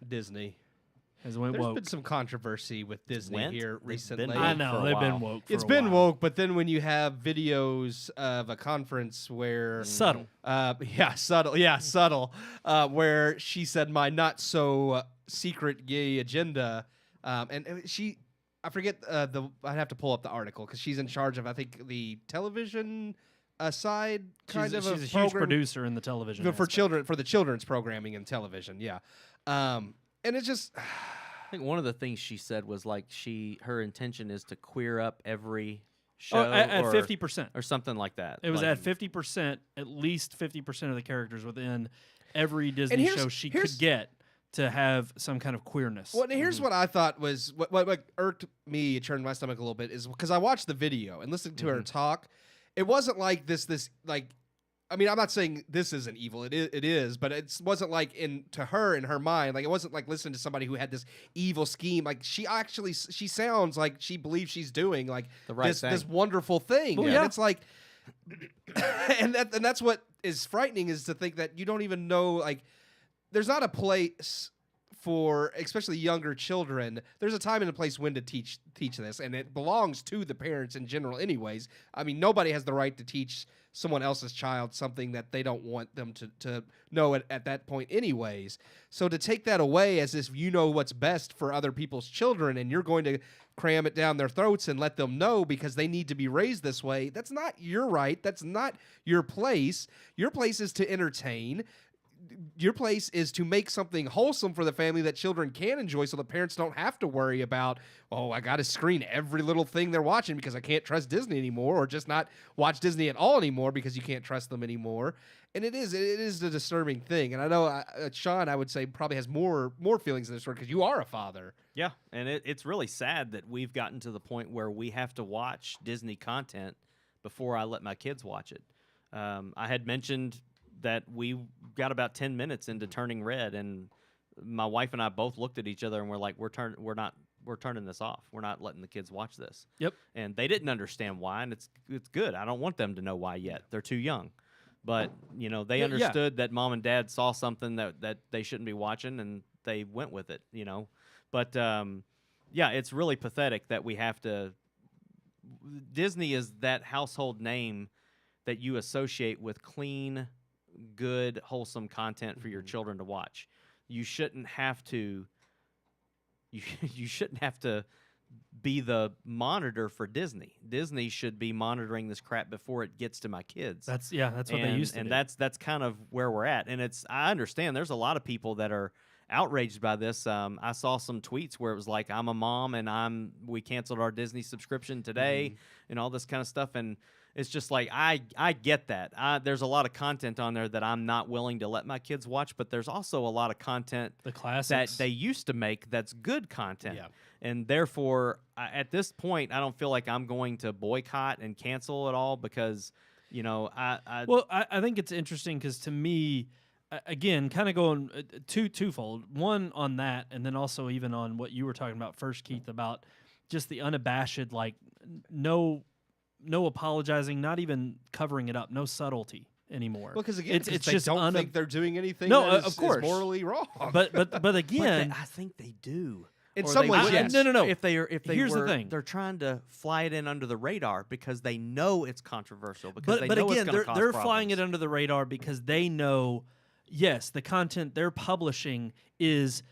Has went There's woke. been some controversy with Disney here recently. I know they've been woke. It's been woke, but then when you have videos of a conference where subtle, subtle, where she said my not so secret gay agenda, and I forget I'd have to pull up the article because she's in charge of I think the television side kind of she's a huge producer in the television for aspect. children for the children's programming and television, and it's just. I think one of the things she said was like her intention is to queer up every show at or 50% or something like that. It was like, at 50%, at least 50% of the characters within every Disney show she could get to have some kind of queerness. Well, here's what I thought was what irked me, it turned my stomach a little bit, is because I watched the video and listened to her talk. It wasn't like this like. I mean, I'm not saying this isn't evil. It is, but it wasn't like to her in her mind. Like it wasn't like listening to somebody who had this evil scheme. Like she sounds like she believes she's doing like the right thing. This wonderful thing. Well, and yeah. it's like, and that's what is frightening is to think that you don't even know. Like, there's not a place for especially younger children. There's a time and a place when to teach this, and it belongs to the parents in general anyways. I mean, nobody has the right to teach someone else's child something that they don't want them to know at that point anyways. So to take that away as if you know what's best for other people's children and you're going to cram it down their throats and let them know because they need to be raised this way, that's not your right. That's not your place. Your place is to entertain. Your place is to make something wholesome for the family that children can enjoy so the parents don't have to worry about, oh, I got to screen every little thing they're watching because I can't trust Disney anymore, or just not watch Disney at all anymore because you can't trust them anymore. And it is a disturbing thing. And I know Sean, I would say, probably has more feelings in this story because you are a father. Yeah, and it's really sad that we've gotten to the point where we have to watch Disney content before I let my kids watch it. I had mentioned that we got about 10 minutes into Turning Red, and my wife and I both looked at each other and we're like, we're turning this off. We're not letting the kids watch this. Yep. And they didn't understand why, and it's good. I don't want them to know why yet. They're too young. But, they understood that mom and dad saw something that they shouldn't be watching, and they went with it, But, it's really pathetic that we have to – Disney is that household name that you associate with clean – good, wholesome content for your children to watch. You shouldn't have to you shouldn't have to be the monitor for Disney. Disney should be monitoring this crap before it gets to my kids. That's what they used to do. And that's kind of where we're at. And I understand there's a lot of people that are outraged by this. I saw some tweets where it was like, I'm a mom and we canceled our Disney subscription today and all this kind of stuff. And it's just like, I get that. There's a lot of content on there that I'm not willing to let my kids watch, but there's also a lot of content the classics that they used to make that's good content. Yeah. And therefore, at this point, I don't feel like I'm going to boycott and cancel it all because, I think it's interesting because to me, again, kind of going twofold. One on that, and then also even on what you were talking about first, Keith, about just the unabashed, like no apologizing, not even covering it up, no subtlety anymore. Well, because again, it's they just don't think they're doing anything of course, is morally wrong. But again, I think they do. In some ways, yes. No. If Here's the thing. They're trying to fly it in under the radar because they know it's controversial. Because but again, they're flying it under the radar because they know, yes, the content they're publishing is,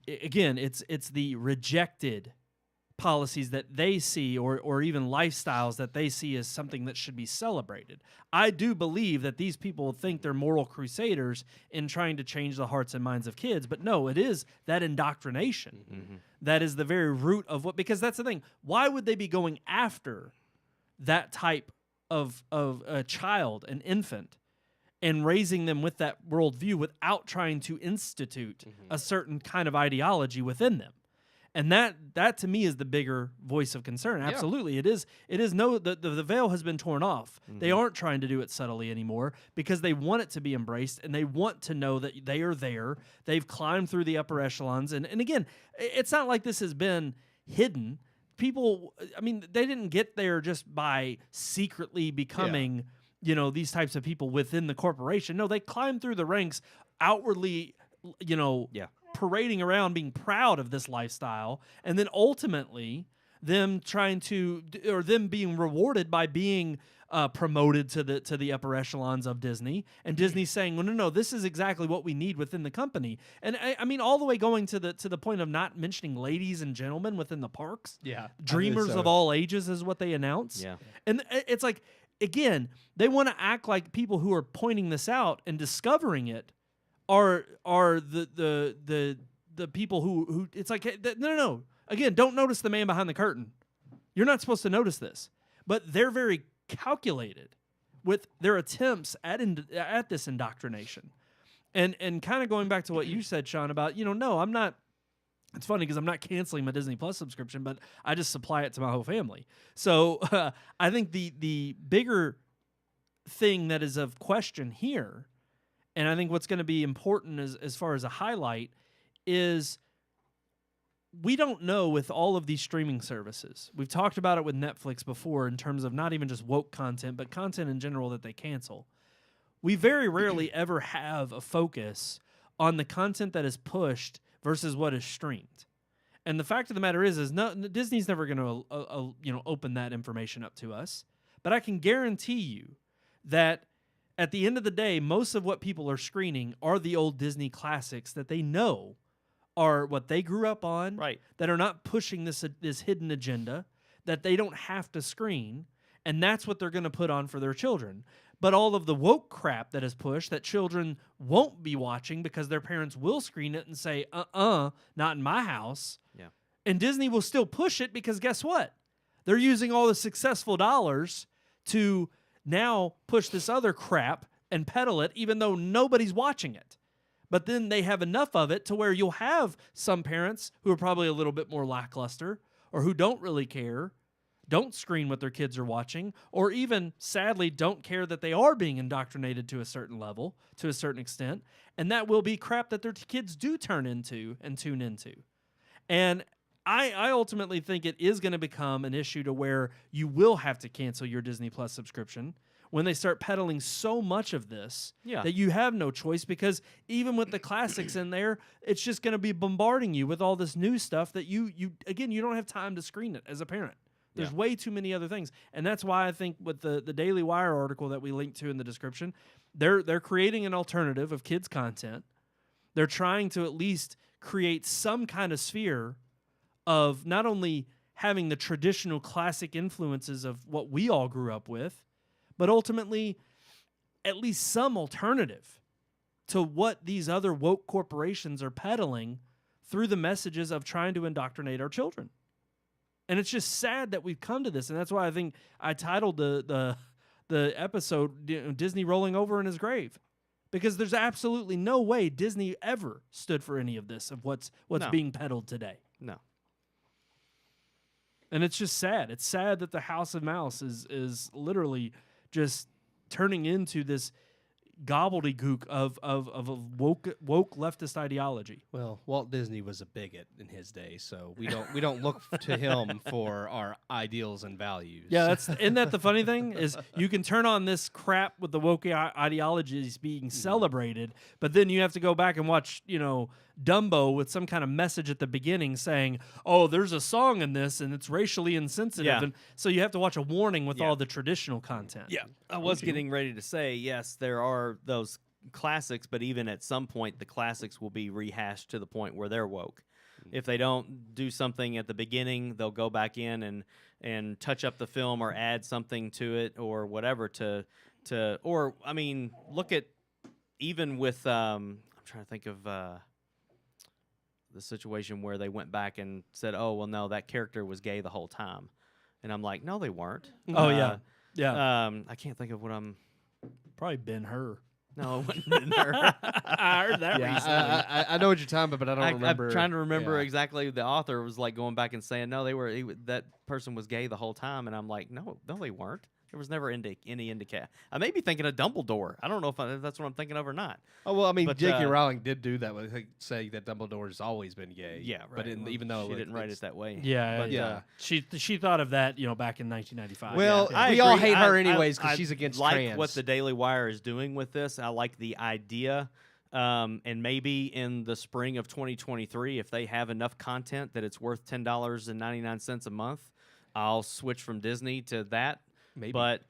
again, it's the rejected policies that they see or even lifestyles that they see as something that should be celebrated. I do believe that these people think they're moral crusaders in trying to change the hearts and minds of kids, but no, it is that indoctrination. That is the very root of what, because that's the thing. Why would they be going after that type of a child, an infant, and raising them with that worldview without trying to institute a certain kind of ideology within them? And that to me is the bigger voice of concern. Absolutely. It is the veil has been torn off. They aren't trying to do it subtly anymore because they want it to be embraced and they want to know that they are there. They've climbed through the upper echelons. And again, it's not like this has been hidden. People, I mean, they didn't get there just by secretly becoming, these types of people within the corporation. No, they climbed through the ranks outwardly, parading around being proud of this lifestyle, and then ultimately them being rewarded by being promoted to the upper echelons of Disney, and Disney saying, well, no, this is exactly what we need within the company. And I mean, all the way going to the point of not mentioning ladies and gentlemen within the parks. Yeah, dreamers of all ages is what they announce. Yeah, and it's like, again, they want to act like people who are pointing this out and discovering it are the people who it's like, no. Again, don't notice the man behind the curtain. You're not supposed to notice this. But they're very calculated with their attempts at this indoctrination. And kind of going back to what you said, Sean, about, no, I'm not. It's funny because I'm not canceling my Disney Plus subscription, but I just supply it to my whole family. So I think the bigger thing that is of question here, and I think what's going to be important as far as a highlight, is we don't know with all of these streaming services. We've talked about it with Netflix before in terms of not even just woke content, but content in general that they cancel. We very rarely ever have a focus on the content that is pushed versus what is streamed. And the fact of the matter is Disney's never going to open that information up to us. But I can guarantee you that at the end of the day, most of what people are screening are the old Disney classics that they know are what they grew up on, right? That are not pushing this hidden agenda that they don't have to screen, and that's what they're going to put on for their children. But all of the woke crap that is pushed that children won't be watching because their parents will screen it and say, not in my house. Yeah. And Disney will still push it because guess what? They're using all the successful dollars to now push this other crap and peddle it even though nobody's watching it. But then they have enough of it to where you'll have some parents who are probably a little bit more lackluster or who don't really care, don't screen what their kids are watching, or even, sadly, don't care that they are being indoctrinated to a certain level, to a certain extent, and that will be crap that their kids do turn into and tune into. And I ultimately think it is going to become an issue to where you will have to cancel your Disney Plus subscription when they start peddling so much of this that you have no choice, because even with the classics in there, it's just going to be bombarding you with all this new stuff that you don't have time to screen it as a parent. There's way too many other things. And that's why I think with the Daily Wire article that we linked to in the description, they're creating an alternative of kids' content. They're trying to at least create some kind of sphere of not only having the traditional classic influences of what we all grew up with, but ultimately at least some alternative to what these other woke corporations are peddling through the messages of trying to indoctrinate our children. And it's just sad that we've come to this, and that's why I think I titled the episode Disney Rolling Over in His Grave. Because there's absolutely no way Disney ever stood for any of this, of what's being peddled today. No. And it's just sad. It's sad that the House of Mouse is literally just turning into this gobbledygook of a woke leftist ideology. Well, Walt Disney was a bigot in his day, so we don't look to him for our ideals and values. Yeah, isn't that the funny thing is you can turn on this crap with the woke ideologies being celebrated, but then you have to go back and watch, Dumbo with some kind of message at the beginning saying, "Oh, there's a song in this and it's racially insensitive," and so you have to watch a warning with all the traditional content. Yeah, I was getting ready to say yes, there are those classics, but even at some point, the classics will be rehashed to the point where they're woke. If they don't do something at the beginning, they'll go back in and touch up the film or add something to it or whatever or I mean, look at even with I'm trying to think of the situation where they went back and said, "Oh, well, no, that character was gay the whole time," and I'm like, "No, they weren't." Oh yeah. I can't think of what I'm. Probably Ben-Hur. No, it wasn't her. I heard that Yeah, recently. I know what you're talking about, but I don't remember. I'm trying to remember Yeah. exactly. The author was like going back and saying, no, that person was gay the whole time, and I'm like, no, they weren't. There was never any indication. I may be thinking of Dumbledore. I don't know if that's what I'm thinking of or not. Oh well, I mean, But, J.K. Rowling did do that with say that Dumbledore's always been gay. Yeah, right. But even though she didn't write it that way. Yeah, But, yeah. She thought of that, back in 1995. Well, yeah. we all agree. hate her I- anyways because I she's against like trans. what the Daily Wire is doing with this. I like the idea. And maybe in the spring of 2023, if they have enough content that it's worth $10.99 a month, I'll switch from Disney to that. Maybe. But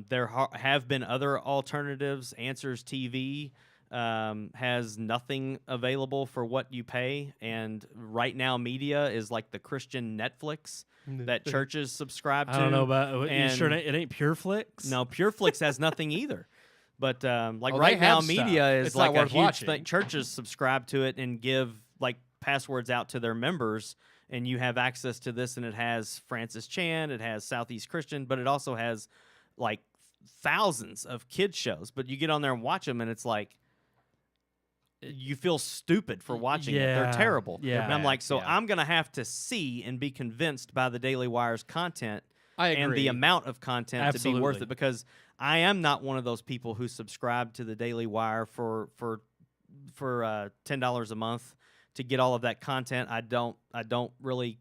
there have been other alternatives. Answers TV has nothing available for what you pay. And Right Now Media is like the Christian Netflix that churches subscribe to. I don't know about. You and- sure it ain't PureFlix? No, PureFlix has nothing either. But Oh, they Right Now have stuff. Media is It's like not a worth huge watching. thing. Churches subscribe to it and give like passwords out to their members, and you have access to this. And it has Francis Chan, it has Southeast Christian, but it also has like thousands of kids shows. But you get on there and watch them, and it's like you feel stupid for watching it. They're Yeah, terrible. yeah. And I'm like, so Yeah. I'm gonna have to see and be convinced by the Daily Wire's content I agree. and the amount of content to be worth Absolutely. it, because I am not one of those people who subscribe to the Daily Wire for $10 a month to get all of that content. I don't really.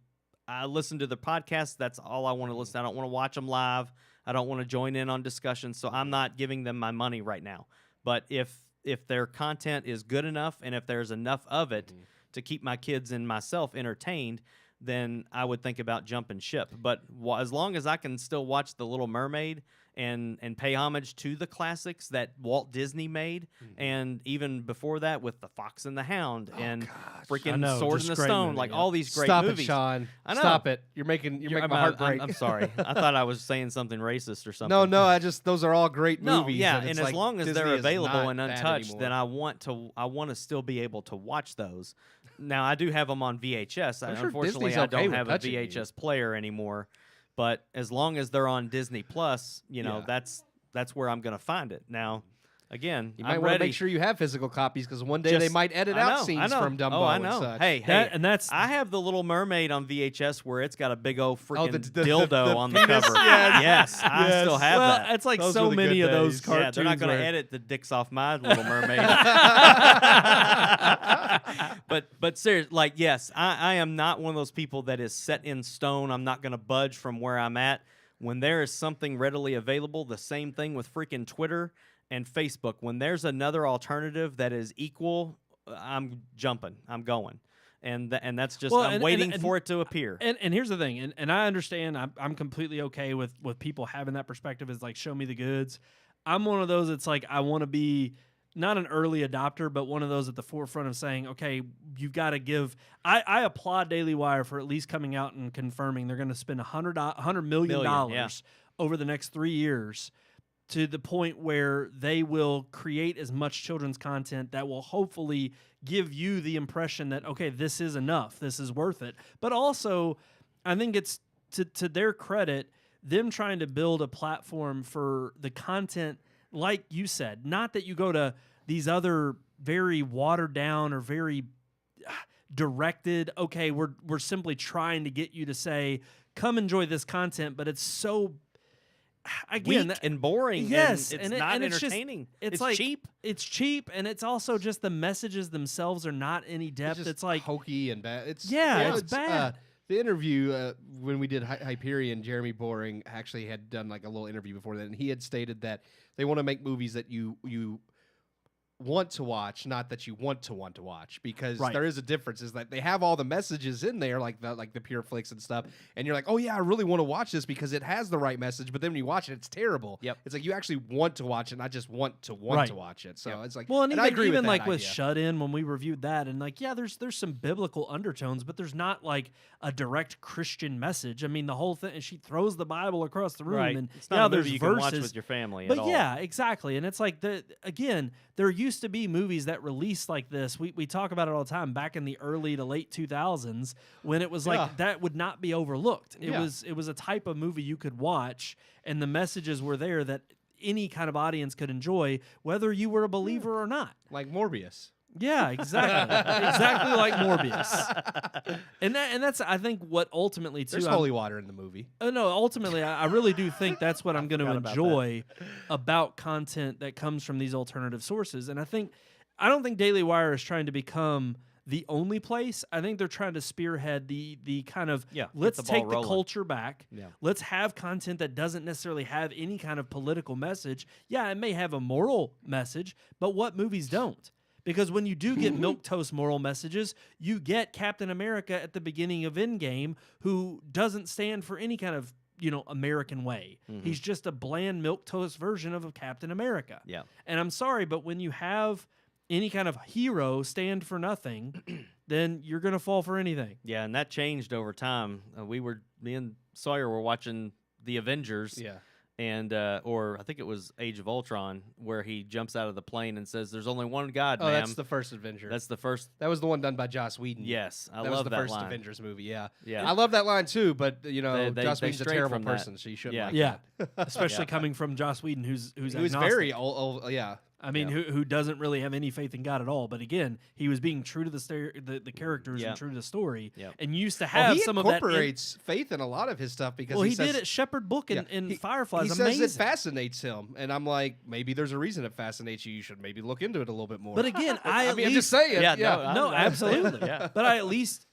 I listen to the podcast. That's all I want to listen. I don't want to watch them live. I don't want to join in on discussions. So I'm not giving them my money right now. But if their content is good enough and if there's enough of it to keep my kids and myself entertained, then I would think about jumping ship. But as long as I can still watch The Little Mermaid and pay homage to the classics that Walt Disney made, and even before that with The Fox and the Hound and I freaking know, Sword just in the great Stone, movie, like yeah. all these great Stop movies. it, Sean. I know. Stop it. You're making my heart break. I'm sorry. I thought I was saying something racist or something. No, I just those are all great No, movies. yeah, and, it's as like long as Disney they're is available not and that untouched, then anymore. I want to still be able to watch those. Now I do have them on VHS. I'm sure Unfortunately, Disney's I okay don't with have a touching you. VHS player anymore. But as long as they're on Disney Plus, Yeah. that's where I'm going to find it. Now, again, You might I'm want to ready. make sure you have physical copies because one day they Just- might edit I out know, scenes I know. from Dumbo Oh, I and know. such. Hey, And that's I have the Little Mermaid on VHS where it's got a big old freaking the dildo the on the penis? cover. Yes. Yes, I Yes. still have well, that. it's like Those so were the many good of those days. cartoons. Yeah, they're not going to where- edit the dicks off my Little Mermaid. but seriously, like, yes, I am not one of those people that is set in stone. I'm not going to budge from where I'm at. When there is something readily available, the same thing with freaking Twitter and Facebook. When there's another alternative that is equal, I'm jumping. I'm going. And that's just, Well, I'm and- waiting and- for it to appear. And here's the thing, and I understand. I'm completely okay with people having that perspective. Is like, show me the goods. I'm one of those. It's like I want to be not an early adopter, but one of those at the forefront of saying, okay, you've got to give. I applaud Daily Wire for at least coming out and confirming they're going to spend $100 million yeah. over the next 3 years, to the point where they will create as much children's content that will hopefully give you the impression that, okay, this is enough, this is worth it. But also, I think it's to their credit, them trying to build a platform for the content, like you said, not that you go to these other very watered down or very directed, okay, we're simply trying to get you to say, come enjoy this content, but it's so, again, Weak and boring. yes, and it's and it- not and it's just- entertaining. it's like cheap. It's cheap, and it's also just the messages themselves are not any depth. just It's like, hokey and bad. It's Yeah, it's bad. The interview when we did Hyperion, Jeremy Boring actually had done like a little interview before that, and he had stated that they want to make movies that you want to watch, not that you want to watch, because Right. there is a difference. Is that they have all the messages in there, like the Pure Flicks and stuff, and you're like, oh yeah, I really want to watch this because it has the right message. But then when you watch it, it's terrible. Yep. It's like you actually want to watch it, not just want to Right. watch it. So it's like, well, and I even, agree even with like that with idea. Shut In, when we reviewed that, and like, yeah, there's some biblical undertones, but there's not like a direct Christian message. I mean, the whole thing, and she throws the Bible across the room, Right. and It's not yeah, a movie there's you verses. can watch with your family But at all. yeah, exactly. And it's like, again, there used to be movies that released like this. We talk about it all the time back in the early to late 2000s, when it was like Yeah. that would not be overlooked. It Yeah. was a type of movie you could watch, and the messages were there that any kind of audience could enjoy, whether you were a believer or not. Like Morbius. Yeah, exactly. Exactly like Morbius. And that's, I think, what ultimately, too. There's holy water in the movie. Oh, no, ultimately, I really do think that's what I'm going to forgot about enjoy about content that comes from these alternative sources. And I don't think Daily Wire is trying to become the only place. I think they're trying to spearhead the kind of, let's take the culture back. Yeah. Let's have content that doesn't necessarily have any kind of political message. Yeah, it may have a moral message, but what movies don't? Because when you do get milquetoast moral messages, you get Captain America at the beginning of Endgame, who doesn't stand for any kind of, American way. He's just a bland milquetoast version of a Captain America. Yeah. And I'm sorry, but when you have any kind of hero stand for nothing, then you're going to fall for anything. Yeah, and that changed over time. Me and Sawyer were watching The Avengers. Yeah. And or I think it was Age of Ultron, where he jumps out of the plane and says, "There's only one God, Oh, ma'am." that's the first Avenger. That's the first. That was the one done by Joss Whedon. Yes, I that love was the that first line. Avengers movie. Yeah, Yeah. I love that line too. But They Joss Whedon's a strayed terrible from that. person, so you shouldn't. Yeah. Like Yeah, that. especially coming from Joss Whedon, who's He was agnostic. very old. Yeah. I mean, who doesn't really have any faith in God at all. But again, he was being true to the characters and true to the story, and used to have he some of that. incorporates faith in a lot of his stuff because He says, did at Shepherd Book in Firefly. He Amazing. says it fascinates him, and I'm like, maybe there's a reason it fascinates you. You should maybe look into it a little bit more. But again, I'm just saying. Yeah, no, absolutely. Yeah. But I at least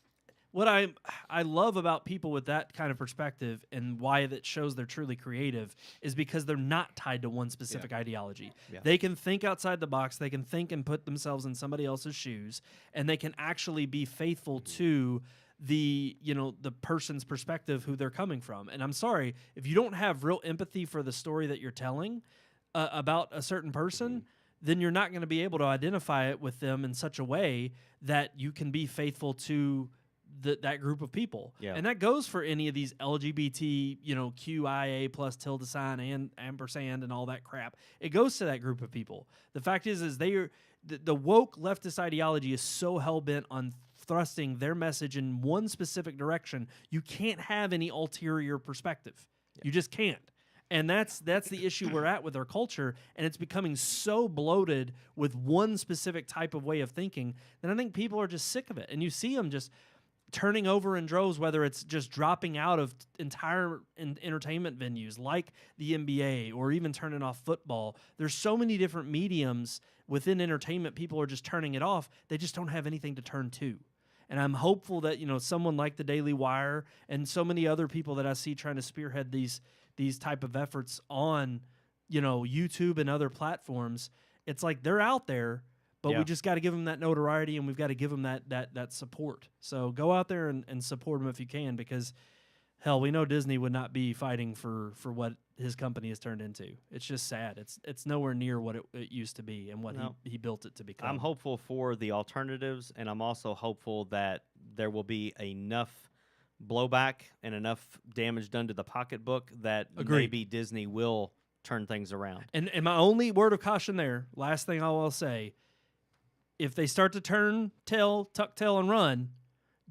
what I love about people with that kind of perspective and why that shows they're truly creative is because they're not tied to one specific ideology. Yeah. They can think outside the box. They can think and put themselves in somebody else's shoes, and they can actually be faithful to the person's perspective who they're coming from. And I'm sorry, if you don't have real empathy for the story that you're telling about a certain person, then you're not going to be able to identify it with them in such a way that you can be faithful to that group of people. Yeah. And that goes for any of these LGBT, QIA plus tilde sign and ampersand and all that crap. It goes to that group of people. The fact is they are the woke leftist ideology is so hell-bent on thrusting their message in one specific direction, you can't have any ulterior perspective. You just can't. And that's the issue we're at with our culture, and it's becoming so bloated with one specific type of way of thinking that I think people are just sick of it. And you see them just turning over in droves, whether it's just dropping out of entire entertainment venues like the NBA or even turning off football. There's so many different mediums within entertainment. People are just turning it off. They just don't have anything to turn to. And I'm hopeful that, someone like the Daily Wire and so many other people that I see trying to spearhead these type of efforts on, YouTube and other platforms, it's like they're out there, but we just got to give them that notoriety, and we've got to give them that support. So go out there and support them if you can, because hell, we know Disney would not be fighting for what his company has turned into. It's just sad. It's nowhere near what it used to be and what he built it to become. I'm hopeful for the alternatives, and I'm also hopeful that there will be enough blowback and enough damage done to the pocketbook that maybe Disney will turn things around. And my only word of caution there, last thing I will say, if they start to tuck tail and run,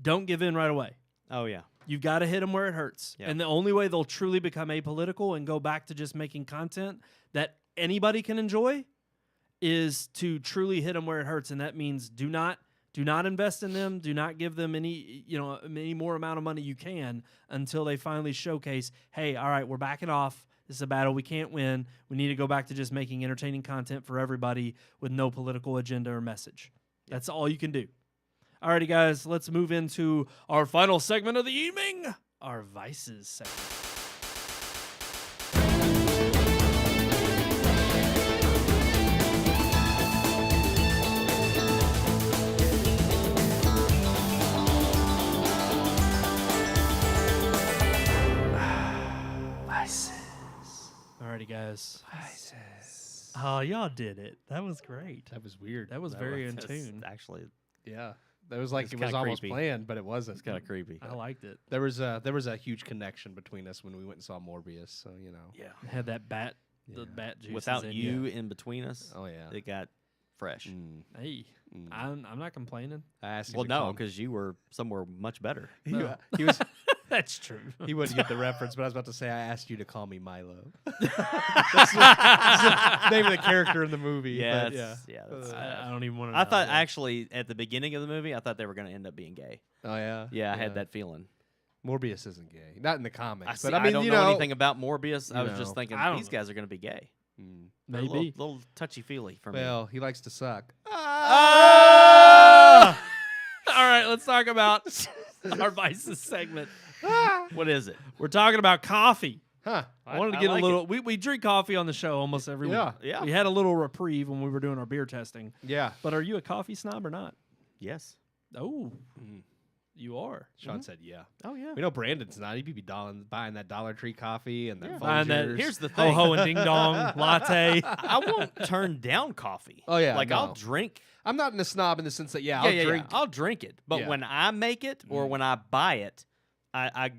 don't give in right away. Oh, yeah. You've got to hit them where it hurts. Yeah. And the only way they'll truly become apolitical and go back to just making content that anybody can enjoy is to truly hit them where it hurts. And that means do not invest in them. Do not give them any more amount of money you can until they finally showcase, hey, all right, we're backing off. This is a battle we can't win. We need to go back to just making entertaining content for everybody with no political agenda or message. That's all you can do. Alrighty, guys, let's move into our final segment of the evening, our Vices segment. Alrighty, guys. Vices. Oh, y'all did it. That was great. That was weird. That was very in tune. Actually, yeah. That was like It's it was kinda almost creepy. planned, but it wasn't. it's kind of creepy. I liked it. There was a huge connection between us when we went and saw Morbius. So Yeah. It had that bat, the bat juice. Without you in between us, Oh yeah. it got fresh. Hey, I'm not complaining. I asked him Well, to no, call me. because you were somewhere much better. He, No. he was. That's true. He wouldn't get the reference, but I was about to say I asked you to call me Milo. That's the name of the character in the movie. Yeah, but that's- yeah. That's, I don't even want to. I thought actually at the beginning of the movie, I thought they were going to end up being gay. Oh yeah. Yeah, I had that feeling. Morbius isn't gay, not in the comics. But but I mean, don't you know anything about Morbius. I you was just know. thinking I don't these know. guys are going to be gay. They're a maybe. little touchy feely for me. Well, he likes to suck. Ah! All right, let's talk about our vices segment. What is it? We're talking about coffee. Huh? I wanted to I get like a little. We drink coffee on the show almost every week. Yeah. We had a little reprieve when we were doing our beer testing. Yeah. But are you a coffee snob or not? Yes. Oh, Mhm. you are. Sean said, "Yeah." Oh yeah. We know Brandon's not. He'd be buying that Dollar Tree coffee and that. Buying that- Folgers. Here's the Ho thing. ho and ding dong latte. I won't turn down coffee. Oh, yeah, Like no. I'll drink. I'm not in a snob in the sense that Yeah, I'll drink. I'll drink it. But Yeah. when I make it or when I buy it, I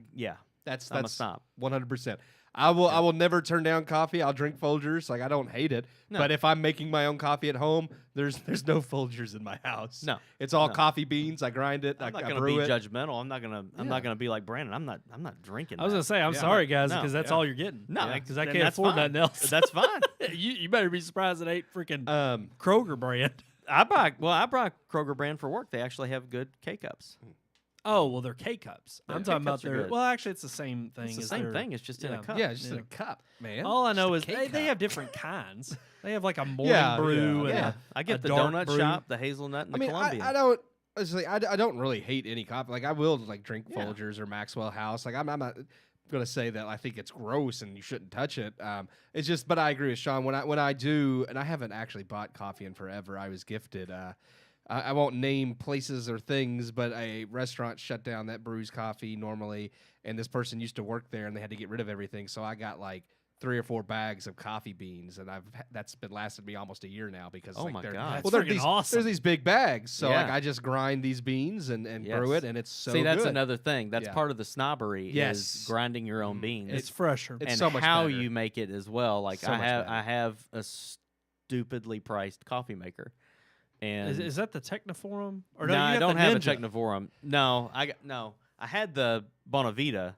That's I'm a snob. 100%. I will never turn down coffee. I'll drink Folgers. Like I don't hate it. No. But if I'm making my own coffee at home, there's no Folgers in my house. No. It's all No. coffee beans. I grind it. I'm not I gonna brew be it. judgmental. I'm not gonna Yeah. be like Brandon. I'm not drinking. I was that. gonna say, I'm Yeah. sorry guys, No. because that's Yeah. all you're getting. No, because I then can't that's afford fine. nothing else. That's fine. you better be surprised it ain't freaking Um, Kroger brand. I buy Kroger brand for work. They actually have good K cups. Oh well, they're K cups. Their I'm talking about K-cups are their. good. Well, actually, it's the same thing. It's the as same their- thing. It's just in yeah. a cup. yeah, it's just Yeah. in a cup, man. All I know is Just a they K-cup. have different kinds. They have like a morning Yeah, brew. yeah. And Yeah, a- I get a the dark donut brew. shop, the hazelnut, and I the mean, Colombian. I don't. Honestly, I don't really hate any coffee. Like I will like drink Yeah. Folgers or Maxwell House. Like I'm not gonna say that I think it's gross and you shouldn't touch it. It's just, but I agree with Sean when I do, and I haven't actually bought coffee in forever. I was gifted. I won't name places or things, but a restaurant shut down that brews coffee normally, and this person used to work there, and they had to get rid of everything. So I got like 3 or 4 bags of coffee beans, and that's been lasted me almost a year now because Oh like my they're, God. That's well, they're freaking these awesome. there's these big bags, so like Yeah. I just grind these beans and brew Yes. it, and it's so See, that's good. another thing. That's Yeah. part of the snobbery Yes. is grinding your own beans. It's fresher. It's and so much how better. you make it as well. Like So much better. I have a stupidly priced coffee maker, and Is that the Technoforum? Or no, you I got don't the have a Ninja? Technoforum. No, I had the Bonavita.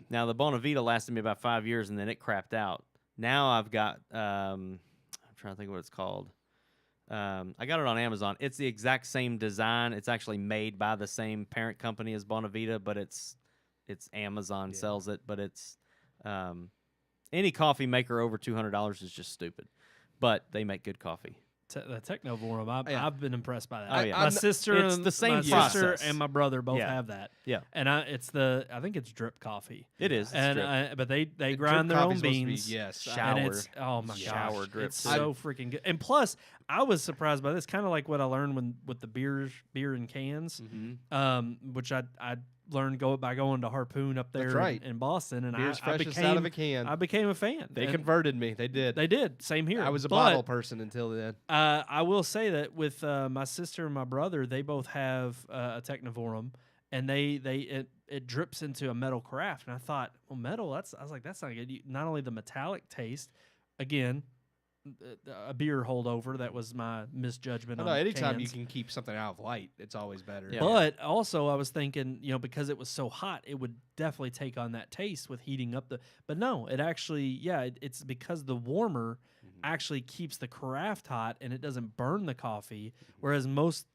Now the Bonavita lasted me about 5 years, and then it crapped out. Now I've got I'm trying to think what it's called. I got it on Amazon. It's the exact same design. It's actually made by the same parent company as Bonavita, but it's Amazon sells it. But it's any coffee maker over $200 is just stupid. But they make good coffee. The Technoforum. Yeah. I've been impressed by that. Oh, yeah. My sister, It's the same my sister process. and my brother both Yeah. have that. Yeah, And I think it's drip coffee. it is. It's And drip. but they Drip grind their own coffee's supposed to be- beans. yes, Shower. And it's oh my Shower gosh, drip it's too. so freaking good. And plus, I was surprised by this. Kind of like what I learned with the beer in cans, which I learned by going to Harpoon up there That's right. in Boston, and Beer's I freshest became out of a can. I became a fan. They And converted me. They did. They did. Same here. I was a But, bottle person until then. I will say that with my sister and my brother, they both have a Technoforum, and it drips into a metal carafe. And I thought, well, metal. I was like, that's not good. Not only the metallic taste, again, a beer holdover. That was my misjudgment. No, on anytime you cans. can keep something out of light, it's always better. Yeah. But also, I was thinking, because it was so hot, it would definitely take on that taste with heating up the. But no, it actually, it's because the warmer actually keeps the carafe hot and it doesn't burn the coffee. Whereas most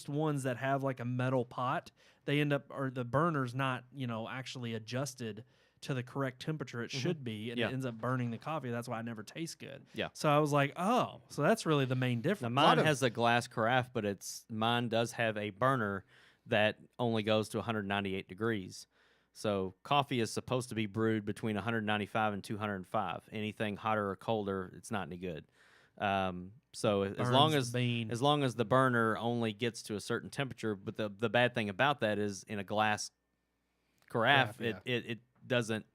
ones that have like a metal pot, they end up, or the burner's not, actually adjusted to the correct temperature it should be, and Yeah. it ends up burning the coffee. That's why it never tastes good. Yeah. So I was like, oh, so that's really the main Now difference. mine has a glass carafe, but mine does have a burner that only goes to 198 degrees. So coffee is supposed to be brewed between 195 and 205. Anything hotter or colder, it's not any good. So as long Burns as the bean. as long as the burner only gets to a certain temperature, but the bad thing about that is in a glass carafe, Carafe, it doesn't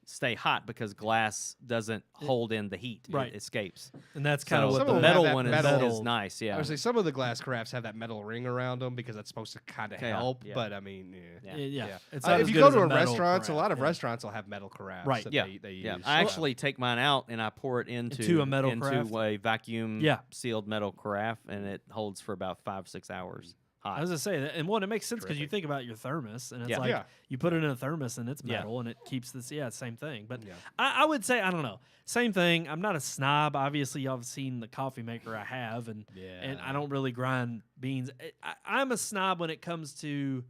stay hot because glass doesn't hold in the heat. Right. It escapes. And that's kind of So what Some the of them have metal that one metal- is nice. I Yeah. would say some of the glass crafts have that metal ring around them because that's supposed to kind of Yeah, help. yeah. But I mean, Yeah. Yeah. It's not if as you good go as to a metal restaurant, a carafe, lot of yeah. restaurants will have metal carafes. Right. That Yeah. they Yeah. use. I actually take mine out and I pour it into a metal carafe? a vacuum Yeah. sealed metal carafe, and it holds for about 5-6 hours hot. I was gonna say that, and it makes sense because you Terrific. think about your thermos, and it's Yeah. like Yeah. you put it in a thermos and it's Yeah. metal, and it keeps this. Yeah, same thing. But Yeah. I would say I don't know, same thing. I'm not a snob. Obviously, y'all have seen the coffee maker I have, and I don't really grind beans. I'm a snob when it comes to.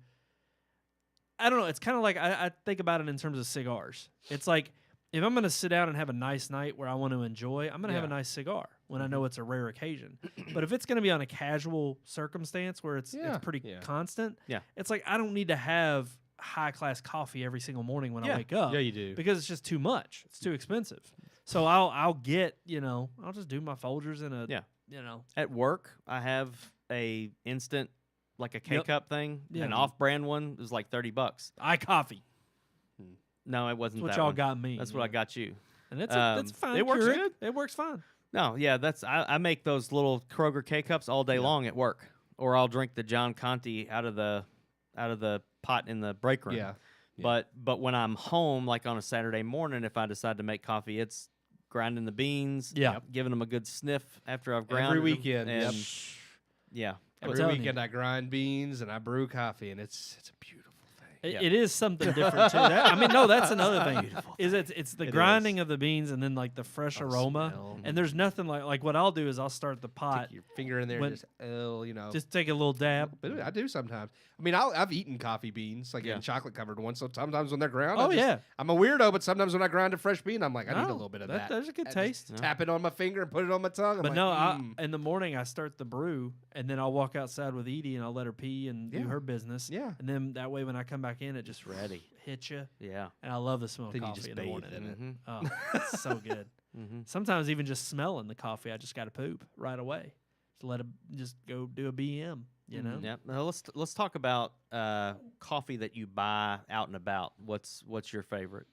I don't know. It's kind of like I think about it in terms of cigars. It's like if I'm gonna sit down and have a nice night where I want to enjoy, I'm gonna have a Yeah. nice cigar when I know it's a rare occasion. But if it's gonna be on a casual circumstance where it's pretty Yeah. constant, Yeah. it's like I don't need to have high class coffee every single morning when I wake up. Yeah, you do. Because it's just too much. It's too expensive. So I'll get, I'll just do my Folgers in a Yeah. At work, I have a instant, like a K-cup thing. Yeah. An off-brand one is like $30. iCoffee. No, it wasn't That's what that y'all one. got me. That's what I got you. And that's fine. it works Keurig. good. It works fine. No, yeah, I make those little Kroger K-cups all day long at work, or I'll drink the John Conti out of the pot in the break room. Yeah. But when I'm home, like on a Saturday morning, if I decide to make coffee, it's grinding the beans, Yeah. giving them a good sniff after I've ground Every weekend. and Yep. yeah, Every telling you. weekend I grind beans and I brew coffee, and it's a beautiful thing. It is something different too. That's another thing. Beautiful Is it's the It grinding is. of the beans and then like the fresh Oh, aroma. smell. And there's nothing like what I'll do is I'll start the pot, Stick your finger in there, when- and just just take a little dab. But I do sometimes. I mean, I've eaten coffee beans, like Yeah. in chocolate covered ones. So sometimes when they're ground, Oh, yeah. I'm a weirdo. But sometimes when I grind a fresh bean, I'm like, I need a Oh, little bit of that. There's a good I just taste. Tap it on my finger and put it on my tongue. I'm But like, no, in the morning I start the brew, and then I'll walk outside with Edie, and I'll let her pee and do Yeah. her business. Yeah. And then that way, when I come back in, it just ready. hits you. Yeah. And I love the smell of Then you coffee just in the bathe morning. in it. Mm-hmm. Oh, it's so good. Mm-hmm. Sometimes even just smelling the coffee, I just got to poop right away. Just go do a BM. You know. Yeah. Now let's talk about coffee that you buy out and about. What's your favorite?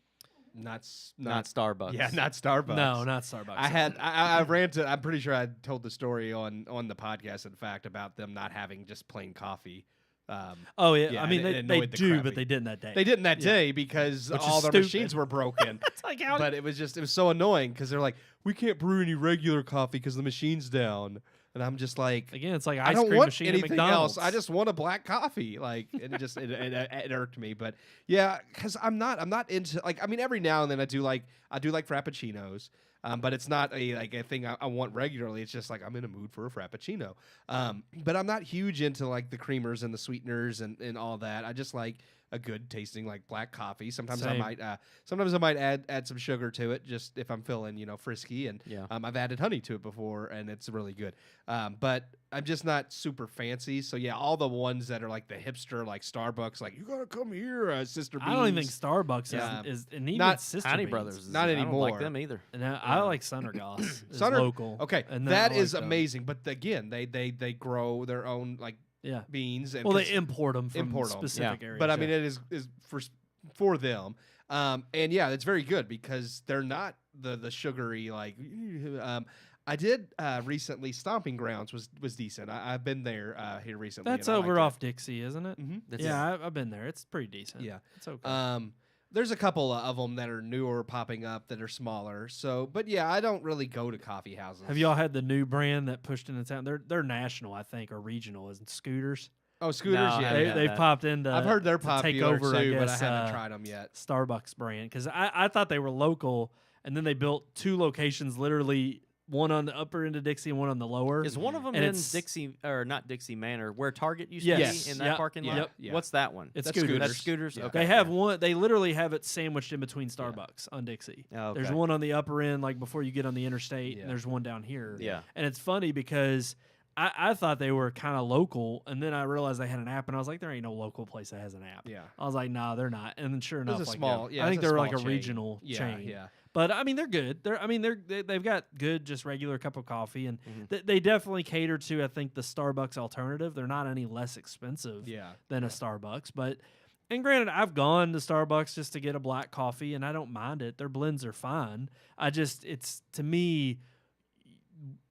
not Starbucks. Yeah, not Starbucks. No, not Starbucks. I ranted. I'm pretty sure I told the story on the podcast. In fact, about them not having just plain coffee. Oh yeah. Yeah, I mean, it they annoyed the do, crap but out- they didn't that day. They didn't that Yeah. day because Which is all their stupid. machines were broken. It's like how But it was so annoying because they're like, we can't brew any regular coffee because the machine's down. And I'm just like, again, it's like I ice don't cream want machine at anything McDonald's. else. I just want a black coffee. Like, and it just it irked me. But yeah, because I'm not into like. I mean, every now and then I do like frappuccinos. But it's not a thing I want regularly. It's just like I'm in a mood for a frappuccino. But I'm not huge into like the creamers and the sweeteners and all that. I just like a good tasting like black coffee. Sometimes Same. I might add some sugar to it just if I'm feeling frisky. And Yeah. I've added honey to it before and it's really good. But I'm just not super fancy. So yeah, all the ones that are like the hipster like Starbucks, like you gotta come here, Sister Beans. I don't even think Starbucks Yeah. is and even Not Sister Honey Beans. Brothers. Not I don't anymore. like them either. And I like Sunnergoss. It's Sunner- local. Okay, And that I is like them. amazing. But again, they grow their own like Yeah. beans. And Well, they 'cause- import them from import 'em. specific Yeah. areas. but I yeah. mean, it is for them. And yeah, it's very good because they're not the sugary like. I did recently. Stomping Grounds was decent. I've been there here recently. That's and I over liked off Dixie, isn't it? it. Mhm. That's- Yeah, I've been there. It's pretty decent. Yeah. It's okay. There's a couple of them that are newer popping up that are smaller. So, but yeah, I don't really go to coffee houses. Have y'all had the new brand that pushed into town? They're national, I think, or regional, isn't Scooters? Oh, Scooters. No, I yeah, haven't They had they've that. popped into. I've heard they're to take popular over, too, I but I guess, haven't tried them yet. Starbucks brand because I thought they were local, and then they built two locations, literally one on the upper end of Dixie and one on the lower. Is one of them And in it's- Dixie or not Dixie Manor where Target used Yes. to be in that Yep. parking lot? Yep. Yeah. What's that one? It's That's Scooters. That's Scooters. Yeah. Okay. They have one. They literally have it sandwiched in between Starbucks on Dixie. Oh, There's okay. one on the upper end, like before you get on the interstate, Yeah. and there's one down here. Yeah. And it's funny because I thought they were kind of local, and then I realized they had an app, and I was like, there ain't no local place that has an app. Yeah. I was like, nah, they're not. And then sure enough, It's a like, small. Yeah, I think it's they're small like a chain. regional Yeah, chain. Yeah. But I mean, they're good. They've got good, just regular cup of coffee, and Mm-hmm. they definitely cater to, I think, the Starbucks alternative. They're not any less expensive Yeah. than a Starbucks, but And granted, I've gone to Starbucks just to get a black coffee, and I don't mind it. Their blends are fine. It's to me,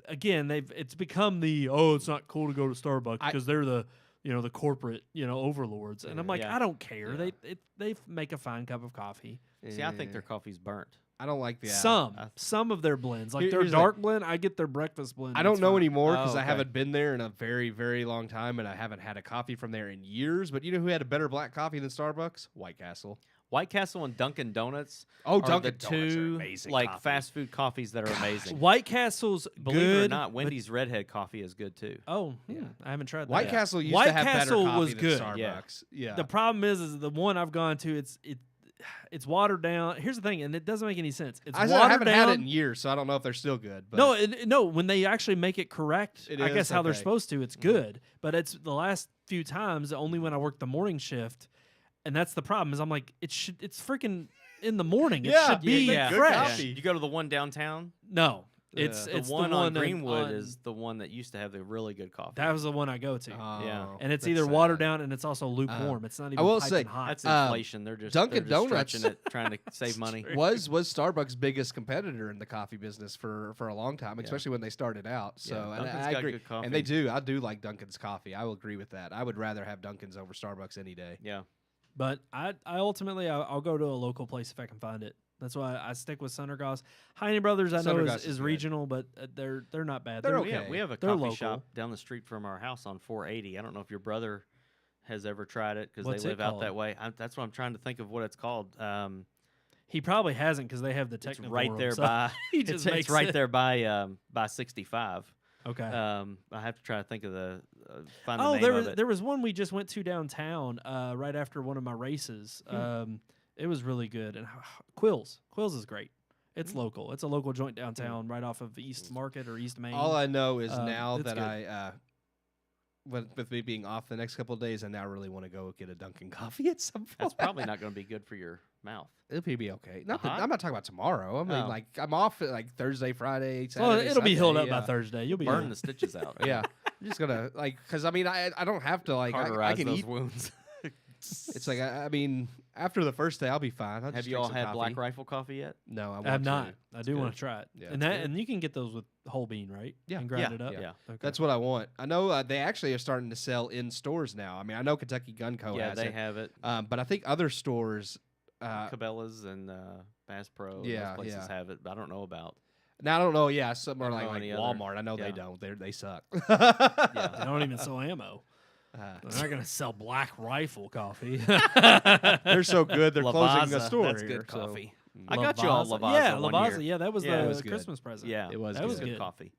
again, it's become it's not cool to go to Starbucks because they're the the corporate overlords, and I'm like, I don't care. Yeah. They make a fine cup of coffee. See, I think their coffee's burnt. I don't like the Some of their blends, like their Here's dark blend. I get their breakfast blend. I don't know fine. anymore because Oh, I okay. haven't been there in a very, very long time, and I haven't had a coffee from there in years. But you know who had a better black coffee than Starbucks? White Castle. White Castle and Dunkin' Donuts Oh, are Dunkin' the Donuts are two amazing like coffee. fast food coffees that are amazing. White Castle's Believe good. it or not, Wendy's Redhead coffee is good too. Oh, I haven't tried that. White Castle used White to have Castle better coffee was than good. Starbucks. Yeah. The problem is the one I've gone to. It's watered down. Here's the thing, and it doesn't make any sense. It's I watered haven't down. had it in years, so I don't know if they're still good. But No, when they actually make it correct, It I is? guess how they're Okay. supposed to, it's good. But it's the last few times, only when I worked the morning shift, and that's the problem. Is I'm like, it's freaking in the morning. It Yeah, should be good fresh. coffee. You go to the one downtown. No, it's The it's one the on one Greenwood on- is the one that used to have the really good coffee. that was the one I go to, Yeah. and it's that's either sad. watered down and it's also lukewarm. It's not even. will piping say, hot. That's Um, inflation. They're just Dunkin' they're just Donuts- stretching it, trying to save money. was Starbucks' biggest competitor in the coffee business for a long time, especially when they started out. So and Dunkin's I got agree, good coffee. and they do. I do like Dunkin's coffee. I will agree with that. I would rather have Dunkin's over Starbucks any day. Yeah. But I ultimately I'll go to a local place if I can find it. That's why I stick with Sundergass. Heine Brothers, I know Sundergass is is good. regional, but they're not bad. They're We okay. have a They're coffee local. shop down the street from our house on 480. I don't know if your brother has ever tried it because What's they it live out called? that way. That's what I'm trying to think of what it's called. He probably hasn't because they have the It's technical. right there by. He just it's makes right it. there by 65. Okay. I have to try to think of find the Oh, name there of was it. there was one we just went to downtown right after one of my races. It was really good. And Quills is great. It's local. It's a local joint downtown, right off of East Market or East Main. All I know is now it's that good. I, with me being off the next couple of days, I now really want to go get a Dunkin' coffee at some point. That's probably not going to be good for your mouth. It'll be okay. Not Uh-huh. I'm not talking about tomorrow. I mean, Oh. like I'm off like Thursday, Friday, well, Saturday. it'll be healed Sunday, up by Thursday. You'll be Burn good. the stitches out. Yeah, I'm just gonna because I mean I don't have to I Cauterize can those eat. wounds. It's like I mean after the first day I'll be fine. I'll Have just you drink all some had coffee. Black Rifle coffee yet? No, I want I have to. not. I do want good. to try it. Yeah, and it's good. and you can get those with whole bean, right? Yeah. And grind Yeah. it up. Yeah. Okay. That's what I want. I know they actually are starting to sell in stores now. I mean, I know Kentucky Gun Co. Yeah, has they it, have it. but I think other stores. Cabela's and Bass Pro. And yeah, those places yeah. have it, but I don't know about. Now I don't know. Yeah, some I are don't like know any other- Walmart. I know they yeah. don't. They suck. They don't even sell ammo. They're not gonna sell Black Rifle coffee. They're so good. They're closing the Lavazza, store. that's here, good so- coffee. I got you all Lavazza. Lavazza Yeah, one Lavazza. year. Yeah, that was Yeah, it the was good. Christmas present. Yeah, It was That good. was good good. coffee.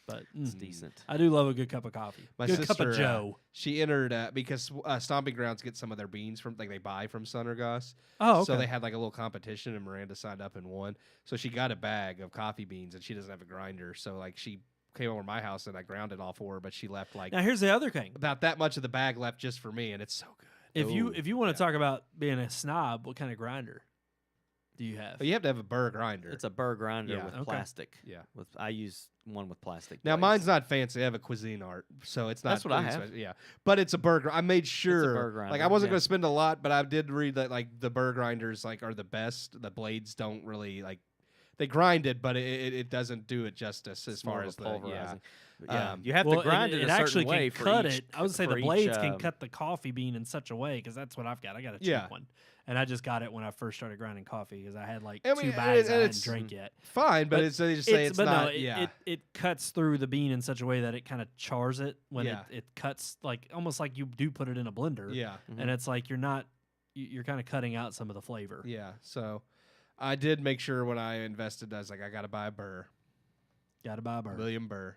But It's decent. I do love a good cup of coffee. My good sister, cup of Joe. She entered because Stomping Grounds get some of their beans from they buy from Sundergass. Oh, okay. So they had like a little competition, and Miranda signed up and won. So she got a bag of coffee beans, and she doesn't have a grinder. So like she came over to my house, and I ground it all for her. But she left like Now here's the other thing. about that much of the bag left just for me, and it's so good. If you want to talk about being a snob, what kind of grinder do you have? But you have to have a burr grinder. It's a burr grinder Yeah. with Okay. plastic. Yeah. I use one with plastic. Now blades. mine's not fancy. I have a Cuisine Art, so it's not. That's what I really have. special. Yeah, but it's a burger. I made sure. burr Like grinder, I wasn't yeah. going to spend a lot, but I did read that like the burr grinders like are the best. The blades don't really like. They grind it, but it doesn't do it justice as It's more far of a as the pulverizing. But yeah, Um, you have Well, to grind it, it a certain actually way can for cut each, it. I would say for the each, blades can cut the coffee bean in such a way because that's what I've got. I got a cheap Yeah. one, and I just got it when I first started grinding coffee because I had like I mean, 2 and bags I hadn't it's- drank yet. fine, but But it's they just say it's but not. no, yeah, it cuts through the bean in such a way that it kind of chars it when Yeah. it cuts like almost like you do put it in a blender. yeah, And it's like you're not you're kind of cutting out some of the flavor. yeah. So I did make sure when I invested, I was like, I got to buy a burr, Got to buy a burr. William Burr.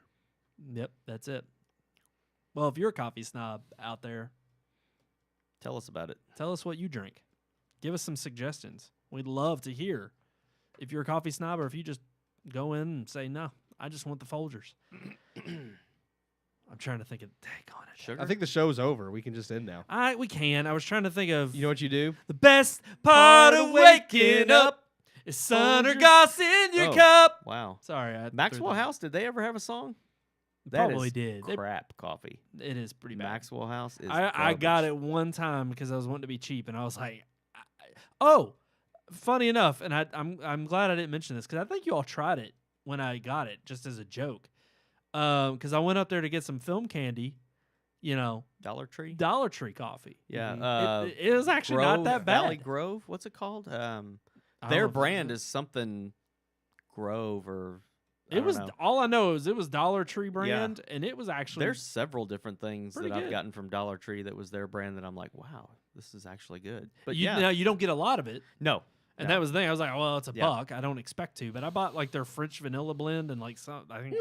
Yep, that's it. Well, if you're a coffee snob out there, Tell us about it. tell us what you drink. Give us some suggestions. We'd love to hear if you're a coffee snob or if you just go in and say, no, I just want the Folgers. I'm trying to think of, dang on it. Sugar. I think the show's over. We can just end now. We can. I was trying to think of You know what you do? the best part of waking up is sun or Folgers. goss in your Oh. cup. Wow. Sorry. Maxwell House, did they ever have a song? That probably is did. crap coffee. It is pretty bad. Maxwell House is I got garbage. it one time because I was wanting to be cheap, and I was like, oh, funny enough, and I'm glad I didn't mention this because I think you all tried it when I got it just as a joke. Because I went up there to get some film candy, Dollar Tree. Dollar Tree coffee. Yeah, It was actually not that bad. Valley Grove. What's it called? I don't Their know. brand is something Grove or. I It don't was know. all I know is it was Dollar Tree brand, and it was actually There's several different things pretty that I've good. gotten from Dollar Tree that was their brand that I'm like, wow, this is actually good. But Now you don't get a lot of it. no. And no. that was the thing. I was like, well, it's a Yeah. buck. I don't expect to. But I bought like their French vanilla blend and like some, I think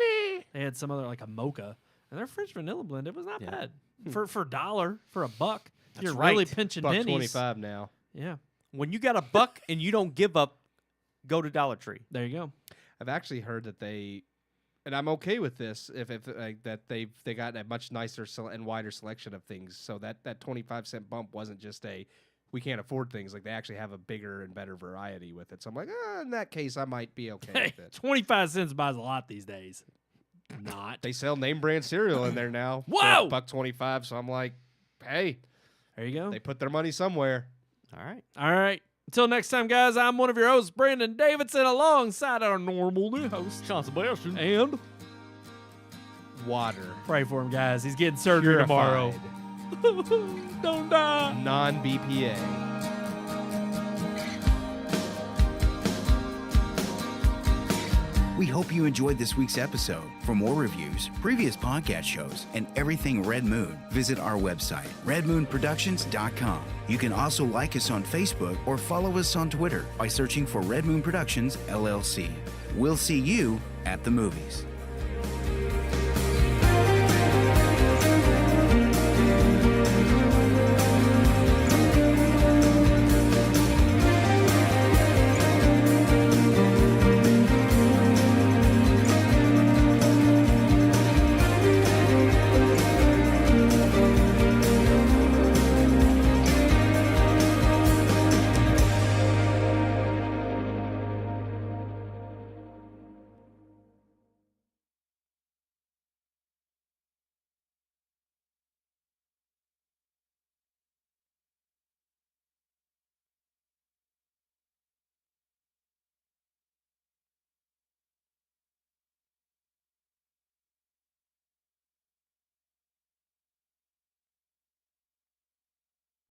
they had some other like a mocha. And their French vanilla blend, it was not Yeah. bad. For $1, for $1. That's You're really right. pinching Buck pennies. 25 now. Yeah. When you got a buck and you don't give up, go to Dollar Tree. There you go. I've actually heard that they, and I'm okay with this, if like, that they got a much nicer and wider selection of things. So that 25-cent bump wasn't just we can't afford things. Like they actually have a bigger and better variety with it. So I'm like, in that case, I might be okay Hey, with it. 25 cents buys a lot these days. Not. They sell name brand cereal in there now. for Whoa! $1.25. So I'm like, hey, There you go. they put their money somewhere. All right. All right. Until next time, guys, I'm one of your hosts, Brandon Davidson, alongside our normal new host, Sean Sebastian. and Water. pray for him, guys. He's getting surgery tomorrow. Purified. Don't die. Non-BPA. We hope you enjoyed this week's episode. For more reviews, previous podcast shows, and everything Red Moon, visit our website, redmoonproductions.com. You can also like us on Facebook or follow us on Twitter by searching for Red Moon Productions, LLC. We'll see you at the movies.